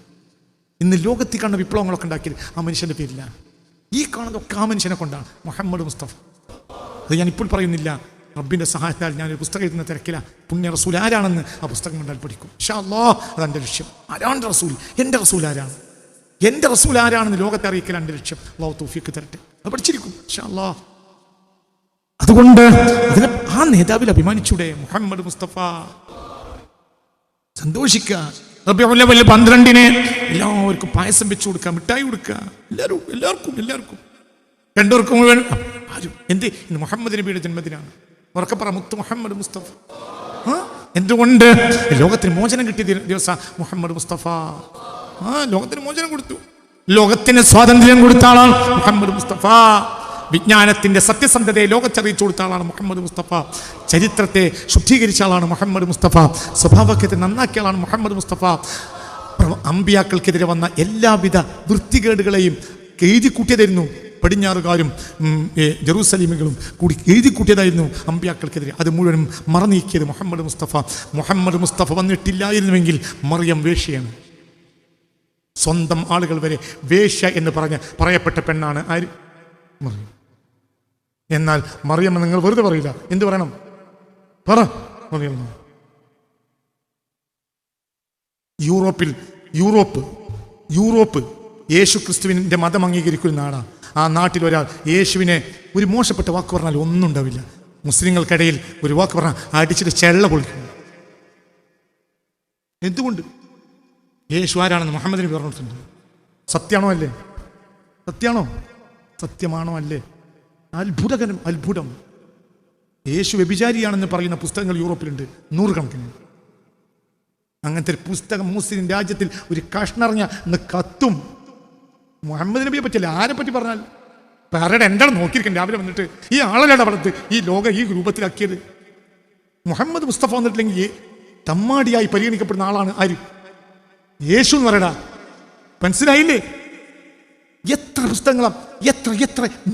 ഇന്ന് ലോകത്തിൽ കാണുന്ന വിപ്ലവങ്ങളൊക്കെ ഉണ്ടാക്കിയത് ആ മനുഷ്യൻ്റെ പേരിലാണ്. ഈ കാണുന്നതൊക്കെ ആ മനുഷ്യനെ കൊണ്ടാണ്, മുഹമ്മദ് മുസ്തഫ. അത് ഞാനിപ്പോൾ പറയുന്നില്ല. റബ്ബിൻ്റെ സഹായത്താൽ ഞാനൊരു പുസ്തകം എഴുതുന്ന തിരക്കില്ല. പുണ്യ റസൂൽ ആരാണെന്ന് ആ പുസ്തകം കണ്ടാൽ പഠിക്കും ഇൻഷാ അല്ലാഹ്. അതെൻ്റെ ലക്ഷ്യം. ആരാണ് റസൂൽ? എൻ്റെ റസൂൽ ആരാണ്? എൻ്റെ റസൂൽ ആരാണെന്ന് ലോകത്തെ അറിയിക്കൽ എൻ്റെ ലക്ഷ്യം. അല്ലാഹു തൗഫീഖ് തരട്ടെ. അത് പഠിച്ചിരിക്കും ഇൻഷാ അല്ലാഹ്. അതുകൊണ്ട് അതിനെ ആ നേതാവിൽ അഭിമാനിച്ചൂടെ? മുഹമ്മദ് മുസ്തഫ. സന്തോഷിക്കുക. റബീഉൽ അവ്വൽ 12 എല്ലാവർക്കും പായസം വെച്ചു കൊടുക്കുക, മിഠായി കൊടുക്കുക. എല്ലാവർക്കും രണ്ടുപേർക്കും മുഴുവൻ. ആരും എന്ത്? ഇന്ന് മുഹമ്മദ് നബിയുടെ ജന്മദിനാണ്. ഉറക്കെ പറ, മുത്ത് മുഹമ്മദ് മുസ്തഫ. എന്തുകൊണ്ട്? ലോകത്തിന് മോചനം കിട്ടിയ ദിവസം മുഹമ്മദ് മുസ്തഫ. ലോകത്തിന് മോചനം കൊടുത്തു, ലോകത്തിന് സ്വാതന്ത്ര്യം കൊടുത്ത ആളാണ് മുഹമ്മദ് മുസ്തഫ. വിജ്ഞാനത്തിൻ്റെ സത്യസന്ധതയെ ലോകച്ചറിയിച്ചു കൊടുത്ത ആളാണ് മുഹമ്മദ് മുസ്തഫ. ചരിത്രത്തെ ശുദ്ധീകരിച്ച ആളാണ് മുഹമ്മദ് മുസ്തഫ. സ്വഭാവത്തെ നന്നാക്കിയ ആളാണ് മുഹമ്മദ് മുസ്തഫ. അമ്പിയാക്കൾക്കെതിരെ വന്ന എല്ലാവിധ വൃത്തികേടുകളെയും എഴുതി കൂട്ടിയതായിരുന്നു പടിഞ്ഞാറുകാരും ജെറൂസലേമുകളും കൂടി എഴുതി കൂട്ടിയതായിരുന്നു അമ്പിയാക്കൾക്കെതിരെ. അത് മുഴുവനും മറനീക്കിയത് മുഹമ്മദ് മുസ്തഫ. മുഹമ്മദ് മുസ്തഫ വന്നിട്ടില്ലായിരുന്നുവെങ്കിൽ മറിയം വേശ്യയാണ്. സ്വന്തം ആളുകൾ വരെ വേശ്യ എന്ന് പറയപ്പെട്ട പെണ്ണാണ് ആര്? മറിയം. എന്നാൽ മറിയം നിങ്ങൾ വെറുതെ പറയില്ല. എന്ത് പറയണം? പറ. യൂറോപ്പ് യേശു ക്രിസ്തുവിൻ്റെ മതം അംഗീകരിക്കുന്ന നാടാണ്. ആ നാട്ടിൽ ഒരാൾ യേശുവിനെ ഒരു മോശപ്പെട്ട വാക്ക് പറഞ്ഞാൽ ഒന്നും ഉണ്ടാവില്ല. മുസ്ലിങ്ങൾക്കിടയിൽ ഒരു വാക്ക് പറഞ്ഞാൽ അടിച്ചിട്ട് ചെള്ള പൊളിക്കും. എന്തുകൊണ്ട്? യേശു ആരാണെന്ന് മുഹമ്മദ് നബി പറഞ്ഞിട്ടുണ്ട്. സത്യമാണോ അല്ലേ? സത്യമാണോ? സത്യമാണോ അല്ലേ? അത്ഭുതം. യേശു വ്യഭിചാരിയാണെന്ന് പറയുന്ന പുസ്തകങ്ങൾ യൂറോപ്പിലുണ്ട് 100 കണക്കിന്. അങ്ങനത്തെ ഒരു പുസ്തകം മുസ്ലിം രാജ്യത്തിൽ ഒരു കഷ്ണറിഞ്ഞ കത്തും. മുഹമ്മദ് നബിയെ പറ്റില്ല, ആരെ പറ്റി പറഞ്ഞാൽ പറയുടെ എന്താണ് നോക്കിയിരിക്കുന്നത്. രാവിലെ വന്നിട്ട് ഈ ആളല്ലാണ് വളർത്ത് ഈ രൂപത്തിലാക്കിയത്. മുഹമ്മദ് മുസ്തഫ വന്നിട്ടില്ലെങ്കിൽ തമ്മാടിയായി പരിഗണിക്കപ്പെടുന്ന ആളാണ് ആര്? യേശു എന്ന് പറയടാ. മനസ്സിലായില്ലേ? എത്ര പുസ്തകങ്ങളാണ്, എത്ര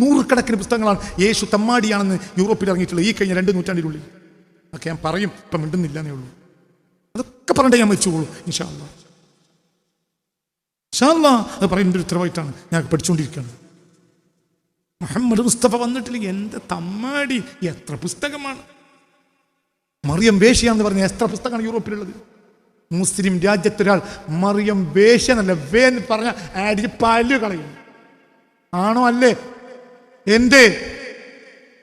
100 കണക്കിന് പുസ്തകങ്ങളാണ് യേശു തമ്മാടിയാണെന്ന് യൂറോപ്പിൽ ഇറങ്ങിയിട്ടുള്ളത് ഈ കഴിഞ്ഞ 2 നൂറ്റാണ്ടിനുള്ളിൽ. ഒക്കെ ഞാൻ പറയും, ഇപ്പം മിണ്ടുന്നില്ലെന്നേ ഉള്ളൂ. അതൊക്കെ പറഞ്ഞിട്ട് ഞാൻ വെച്ചുകൊള്ളൂ ഇൻഷാ അല്ലാഹ്. അത് പറയുന്നതിൻ്റെ ഒരു ഉത്തരവായിട്ടാണ് ഞാൻ പഠിച്ചുകൊണ്ടിരിക്കുകയാണ്. മുഹമ്മദ് മുസ്തഫ വന്നിട്ടില്ലെങ്കിൽ എന്ത് തമ്മാടി! എത്ര പുസ്തകമാണ്. മറിയം വേശ്യാന്ന് പറഞ്ഞ എത്ര പുസ്തകമാണ് യൂറോപ്പിലുള്ളത്. മുസ്ലിം രാജ്യത്തൊരാൾ മറിയം വേശ്യനല്ല വേ എന്ന് പറഞ്ഞ അടി പല്ല് കളയും. ആണോ അല്ലേ? എന്തേ?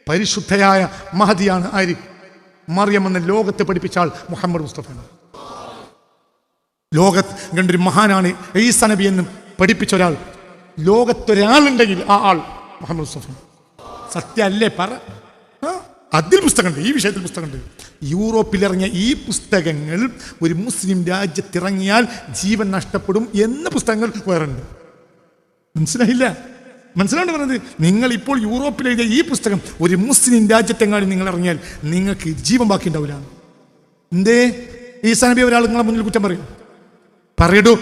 പരിശുദ്ധയായ മഹദിയാണ് ആര്? മറിയം എന്ന ലോകത്തെ പഠിപ്പിച്ച ആൾ മുഹമ്മദ് മുസ്തഫ. ലോകത്ത് കണ്ടൊരു മഹാനാണ് ഈസാ നബി എന്നും പഠിപ്പിച്ച ഒരാൾ. ലോകത്തൊരാളുണ്ടെങ്കിൽ ആ ആൾ മുഹമ്മദ് മുസ്തഫ. സത്യമല്ലേ? പറ. അതിൽ പുസ്തകമുണ്ട്, ഈ വിഷയത്തിൽ പുസ്തകമുണ്ട്. യൂറോപ്പിലിറങ്ങിയ ഈ പുസ്തകങ്ങൾ ഒരു മുസ്ലിം രാജ്യത്തിറങ്ങിയാൽ ജീവൻ നഷ്ടപ്പെടും എന്ന പുസ്തകങ്ങൾ വേറുണ്ട്. മനസ്സിലാണ്ട് പറഞ്ഞത്? നിങ്ങൾ ഇപ്പോൾ യൂറോപ്പിൽ എഴുതിയ ഈ പുസ്തകം ഒരു മുസ്ലിം രാജ്യത്തെങ്ങാനും നിങ്ങൾ ഇറങ്ങിയാൽ നിങ്ങൾക്ക് ജീവൻ ബാക്കി ഉണ്ടാവില്ല. എന്തേ? ഈസാ നബി ഒരാൾ നിങ്ങളെ മുന്നിൽ കുറ്റം പറയടൂ.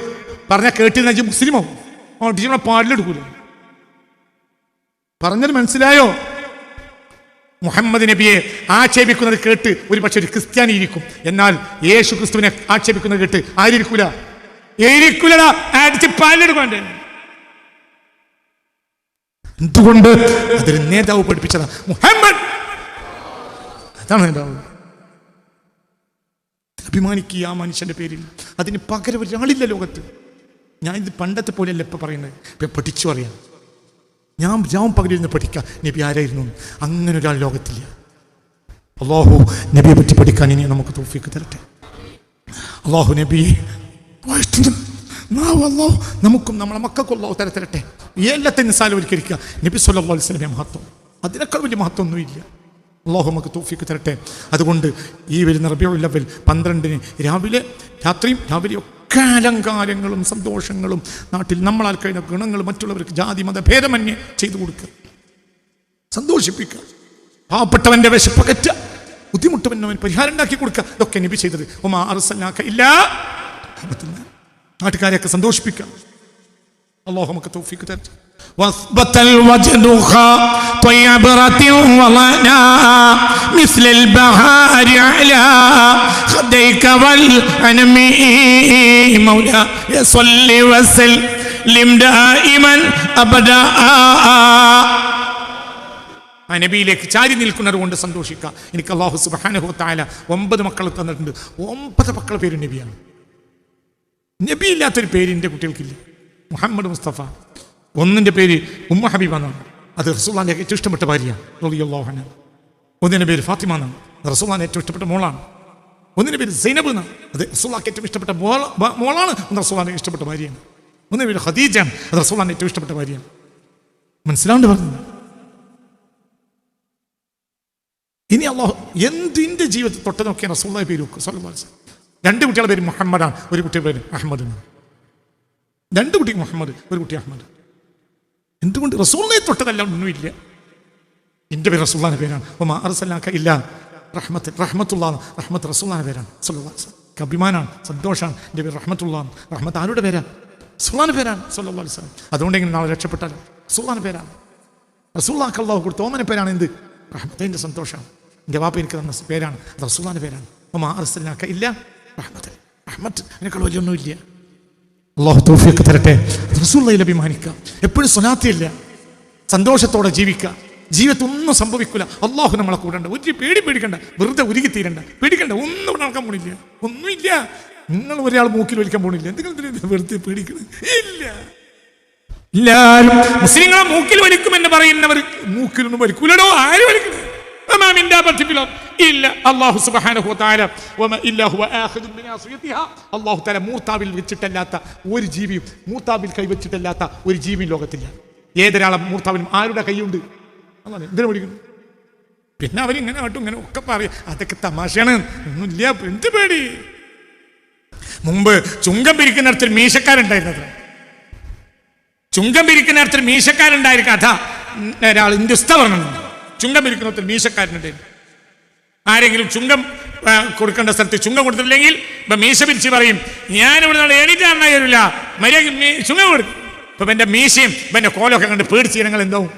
പറഞ്ഞാൽ കേട്ടിരുന്ന മുസ്ലിമോ ടീച്ചറെ പാടിലെടുക്കൂല. പറഞ്ഞത് മനസ്സിലായോ? മുഹമ്മദ് നബിയെ ആക്ഷേപിക്കുന്നത് കേട്ട് ഒരു പക്ഷെ ഒരു ക്രിസ്ത്യാനി ഇരിക്കും. എന്നാൽ യേശു ക്രിസ്തുവിനെ ആക്ഷേപിക്കുന്നത് കേട്ട് ആരിയിരിക്കൂല? ഏരിക്കൂലടാ, അടിച്ച് പാലെടുക്കണ്ടേ. എന്തുകൊണ്ട്? അതൊരു നേതാവ് പഠിപ്പിച്ചതാ മുഹമ്മദ്. അതാണ് നേതാവ്. അഭിമാനിക്കുക ആ മനുഷ്യന്റെ പേരിൽ. അതിന് പകരം ഒരാളില്ല ലോകത്ത്. ഞാൻ ഇത് പണ്ടത്തെ പോലെയല്ല ഇപ്പം പറയുന്നത്. ഇപ്പം പഠിച്ചു അറിയാം. ഞാൻ രാവും പകലിരുന്ന് പഠിക്കാം നബി ആരായിരുന്നു. അങ്ങനെ ഒരാൾ ലോകത്തില്ല. അല്ലാഹു നബിയെ പറ്റി പഠിക്കാൻ ഇനി നമുക്ക് തൗഫീഖ് തരട്ടെ. അല്ലാഹു നബിയെ നമുക്കും നമ്മളെ മക്കൾക്കും അല്ലാഹു തരട്ടെ. എല്ലാത്തിനും നിസ്സാരവൽക്കരിക്കുക. നബി സല്ലല്ലാഹു അലൈഹി വസല്ലമയുടെ മഹത്വം, അതിനേക്കാൾ വലിയ മഹത്വമൊന്നുമില്ല. അല്ലാഹു നമുക്ക് തൗഫീഖ് തരട്ടെ. അതുകൊണ്ട് ഈ വരുന്ന റബീഉൽ അവ്വൽ 12-ന് രാവിലെ രാത്രിയും രാവിലെയും ഒക്കെ അലങ്കാരങ്ങളും സന്തോഷങ്ങളും നാട്ടിൽ നമ്മളാൽ കഴിയുന്ന ഗുണങ്ങൾ മറ്റുള്ളവർക്ക് ജാതി മത ഭേദമന്യേ ചെയ്തു കൊടുക്കുക, സന്തോഷിപ്പിക്കുക. പാവപ്പെട്ടവന്റെ വിശപ്പകറ്റുക, ബുദ്ധിമുട്ടവൻ പരിഹാരം ഉണ്ടാക്കി കൊടുക്കുക. ഇതൊക്കെ നബി ചെയ്തത്. വമാ അർസൽനാക ഇല്ലാ റഹ്മത്തുൽ ലിൽ ആലമീൻ. നാട്ടുകാരെയൊക്കെ സന്തോഷിപ്പിക്കുക. അല്ലാഹു നമുക്ക് തൗഫീഖ് തരട്ടെ. വസ്ബതൽ വജ്ദുഖ طيبرة وضنا مثل البهار على خديك والأنمي مولاي صل وسلم دائما أبدا. ആ നബിയിലേക്ക് ചാരി നിൽക്കുന്നത് കൊണ്ട് സന്തോഷിക്കുക. എനിക്ക് അല്ലാഹു സുബ്ഹാനഹു വ തആല 9 മക്കളെ തന്നിട്ടുണ്ട്. 9 മക്കളുടെ പേര് നബിയാണ്. നബിയില്ലാത്തൊരു പേര് എൻ്റെ കുട്ടികൾക്കില്ല. മുഹമ്മദ് മുസ്തഫ. ഒന്നിൻ്റെ പേര് ഉമ്മ ഹബീബ എന്നാണ്, അത് റസൂലുള്ളാഹിന്റെ ഏറ്റവും ഇഷ്ടപ്പെട്ട ഭാര്യയാണ് റളിയല്ലാഹു അൻഹ. ഒന്നിൻ്റെ പേര് ഫാത്തിമ എന്നാണ്, റസൂലുള്ളാഹിന്റെ ഏറ്റവും ഇഷ്ടപ്പെട്ട മോളാണ്. ഒന്നിൻ്റെ പേര് സൈനബ് എന്നാണ്, അത് റസൂലുള്ളാഹിക്ക് ഏറ്റവും ഇഷ്ടപ്പെട്ട മോളാണ്, റസൂലുള്ളാഹിന്റെ ഇഷ്ടപ്പെട്ട ഭാര്യയാണ്. ഒന്നിൻ്റെ പേര് ഖദീജയാണ്, അത് റസൂലുള്ളാഹിന്റെ ഏറ്റവും ഇഷ്ടപ്പെട്ട ഭാര്യയാണ്. മനസ്സിലാണ്ട് പറഞ്ഞു. ഇനി അല്ലാഹു എന്തിൻ്റെ ജീവിതത്തിൽ തൊട്ട് നോക്കിയാൽ റസൂലുള്ളാഹി പേര് വെക്കും സ്വല്ലല്ലാഹു അലൈഹി വസല്ലം. 2 കുട്ടികളുടെ പേര് മുഹമ്മദാണ്, ഒരു കുട്ടിയുടെ പേര് അഹമ്മദ് എന്നാണ്. 2 കുട്ടിക്ക് മുഹമ്മദ്, ഒരു കുട്ടി അഹമ്മദ്. എന്തുകൊണ്ട്? റസൂലിനെ തൊട്ടതല്ല ഒന്നുമില്ല. എൻ്റെ പേര് റസൂലുള്ളാഹിന്റെ പേരാണ്. വമാ അർസൽനാക ഇല്ലാ റഹ്മത്തുൻ. റഹ്മത്തുള്ളാഹ്, റഹ്മത്ത് റസൂലുള്ളാഹിന്റെ പേരാണ് സ്വല്ലല്ലാഹു അലൈഹി വസല്ലം. അഭിമാനാണ്, സന്തോഷമാണ്. എൻ്റെ പേര് റഹ്മത്തുള്ളാഹ്. റഹ്മത്ത് ആരുടെ പേരാണ്? റസൂലുള്ളാഹിന്റെ പേരാണ് സ്വല്ലല്ലാഹു അലൈഹി വസല്ലം. അതുകൊണ്ട് എങ്ങനെ നാളെ രക്ഷപ്പെട്ടാലും റസൂലുള്ളാഹിന്റെ പേരാണ്. റസൂലുള്ളാഹിക്ക് അല്ലാഹു കൊടുത്ത ഓമന പേരാണ് എന്ത്? റഹ്മത്തിന്റെ സന്തോഷമാണ്. എൻ്റെ വാപ്പ എനിക്ക് തന്ന പേരാണ്, അത് റസൂലുള്ളാഹിന്റെ പേരാണ്. വമാ അർസൽനാക ഇല്ലാ റഹ്മത്തുൻ. റഹ്മത്ത് അതിനേക്കാൾ വലിയൊന്നുമില്ല. അല്ലാഹു തൗഫീഖ് തരട്ടെ. റസൂലുള്ളാഹിയെ അഭിമാനിക്കുക, എപ്പോഴും സ്വലാത്തില്ല, സന്തോഷത്തോടെ ജീവിക്കുക. ജീവിതത്തിൽ ഒന്നും സംഭവിക്കില്ല. അല്ലാഹു നമ്മളെ കൂടെ ഉണ്ട്. ഒരു പേടിക്കണ്ട, വെറുതെ ഉരുകി തീരണ്ട, പേടിക്കണ്ട. ഒന്നും നടക്കാൻ പോണില്ല, ഒന്നുമില്ല. നിങ്ങൾ ഒരാൾ മൂക്കിൽ വലിക്കാൻ പോണില്ല, എന്തെങ്കിലും വെറുതെ പേടിക്കണം ഇല്ല. എല്ലാവരും മുസ്ലിങ്ങളെ മൂക്കിൽ വലിക്കുമെന്ന് പറയുന്നവർ മൂക്കിലൊന്നും വലിക്കൂലടോ. ആര് വലിക്കുന്നത്? അല്ലാഹു സുബ്ഹാനഹു വ തആല അല്ലാഹു തആല മൂർത്താവിൽ വെച്ചിട്ടല്ലാത്ത ഒരു ജീവിയും, മൂർത്താവിൽ കൈവച്ചിട്ടല്ലാത്ത ഒരു ജീവിയും ലോകത്തില്ല. ഏതൊരാളെ മൂർത്താവിനും ആരുടെ കൈയുണ്ട്? എന്തിനു പഠിക്കുന്നു? പിന്നെ അവരിങ്ങനെ കേട്ടും ഇങ്ങനെ ഒക്കെ പറയും, അതൊക്കെ തമാശയാണ്, ഒന്നുമില്ല, എന്ത് പേടി. മുമ്പ് ചുങ്കം പിരിക്കുന്നിടത്തൊരു മീശക്കാരുണ്ടായിരുന്നത്, ചുങ്കം പിരിക്കുന്നിടത്തൊരു മീശക്കാരുണ്ടായ കഥ ഒരാൾ ഇന്ദുസ്ത പറഞ്ഞിട്ടുണ്ട്. ചുങ്കം പിരിക്കുന്നതിൽ മീശക്കാരനുണ്ട്. ആരെങ്കിലും ചുങ്കം കൊടുക്കേണ്ട സ്ഥലത്ത് ചുങ്കം കൊടുത്തിട്ടില്ലെങ്കിൽ ഇപ്പം മീശ പിരിച്ച് പറയും, ഞാനിവിടെ നാളെ എണീറ്റാണെന്നാ വരില്ല, മര്യാദ ചുങ്കം കൊടുക്കും. ഇപ്പം എൻ്റെ മീശയും എൻ്റെ കോലമൊക്കെ കണ്ട് പേടിച്ച് ഞങ്ങൾ എന്താവും?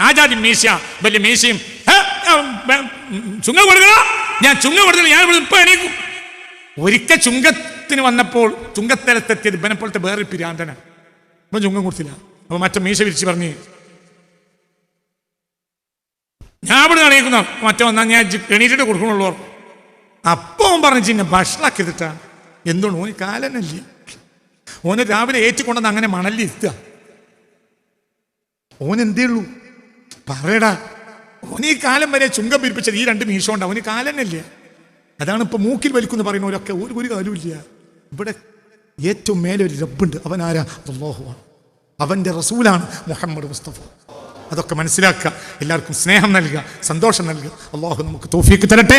ആജാതി മീശ, വലിയ മീശയും ചുങ്കം കൊടുക്കണോ? ഞാൻ ചുങ്കം കൊടുത്തില്ല, ഞാൻ ഇവിടെ ഇപ്പം എണീക്കും. ഒരിക്കൽ ചുങ്കത്തിന് വന്നപ്പോൾ ചുങ്കത്തലത്തെത്തിയത് ബനപ്പോഴത്തെ വേറെ പിരാന്തന. ഇപ്പം ചുങ്കം കൊടുത്തില്ല. അപ്പോൾ മറ്റേ മീശ പിരിച്ച് പറഞ്ഞ്, ഞാൻ ഇവിടെ എണീക്കുന്ന മറ്റേ വന്നാൽ ഞാൻ എണീറ്റിട്ട് കൊടുക്കണുള്ളൂ. അപ്പം അവൻ പറഞ്ഞു, ചിന്ന ഭക്ഷണാക്കിട്ടാ. എന്തുകൊണ്ട്? ഓന് കാലനല്ലേ, ഓന് രാവിലെ ഏറ്റുകൊണ്ടെന്ന് അങ്ങനെ മണലിരുത്തുക. ഓനെന്തേ ഉള്ളൂ പറയടാ. ഓന് ഈ കാലം വരെ ചുങ്കം പിരിപ്പിച്ചത് ഈ 2 മീശ കൊണ്ട്. അവന് കാലനല്ലേ. അതാണ് ഇപ്പം മൂക്കിൽ വലിക്കുന്നവരൊക്കെ ഒരു കാലുമില്ല. ഇവിടെ ഏറ്റവും മേലെ ഒരു റബ്ബുണ്ട്. അവൻ ആരാ? അല്ലാഹുവാണ്. അവൻ്റെ റസൂലാണ് മുഹമ്മദ് മുസ്തഫ. അതൊക്കെ മനസ്സിലാക്കുക, എല്ലാവർക്കും സ്നേഹം നൽകുക, സന്തോഷം നൽകുക. അല്ലാഹു നമുക്ക് തൗഫീഖ് തരട്ടെ.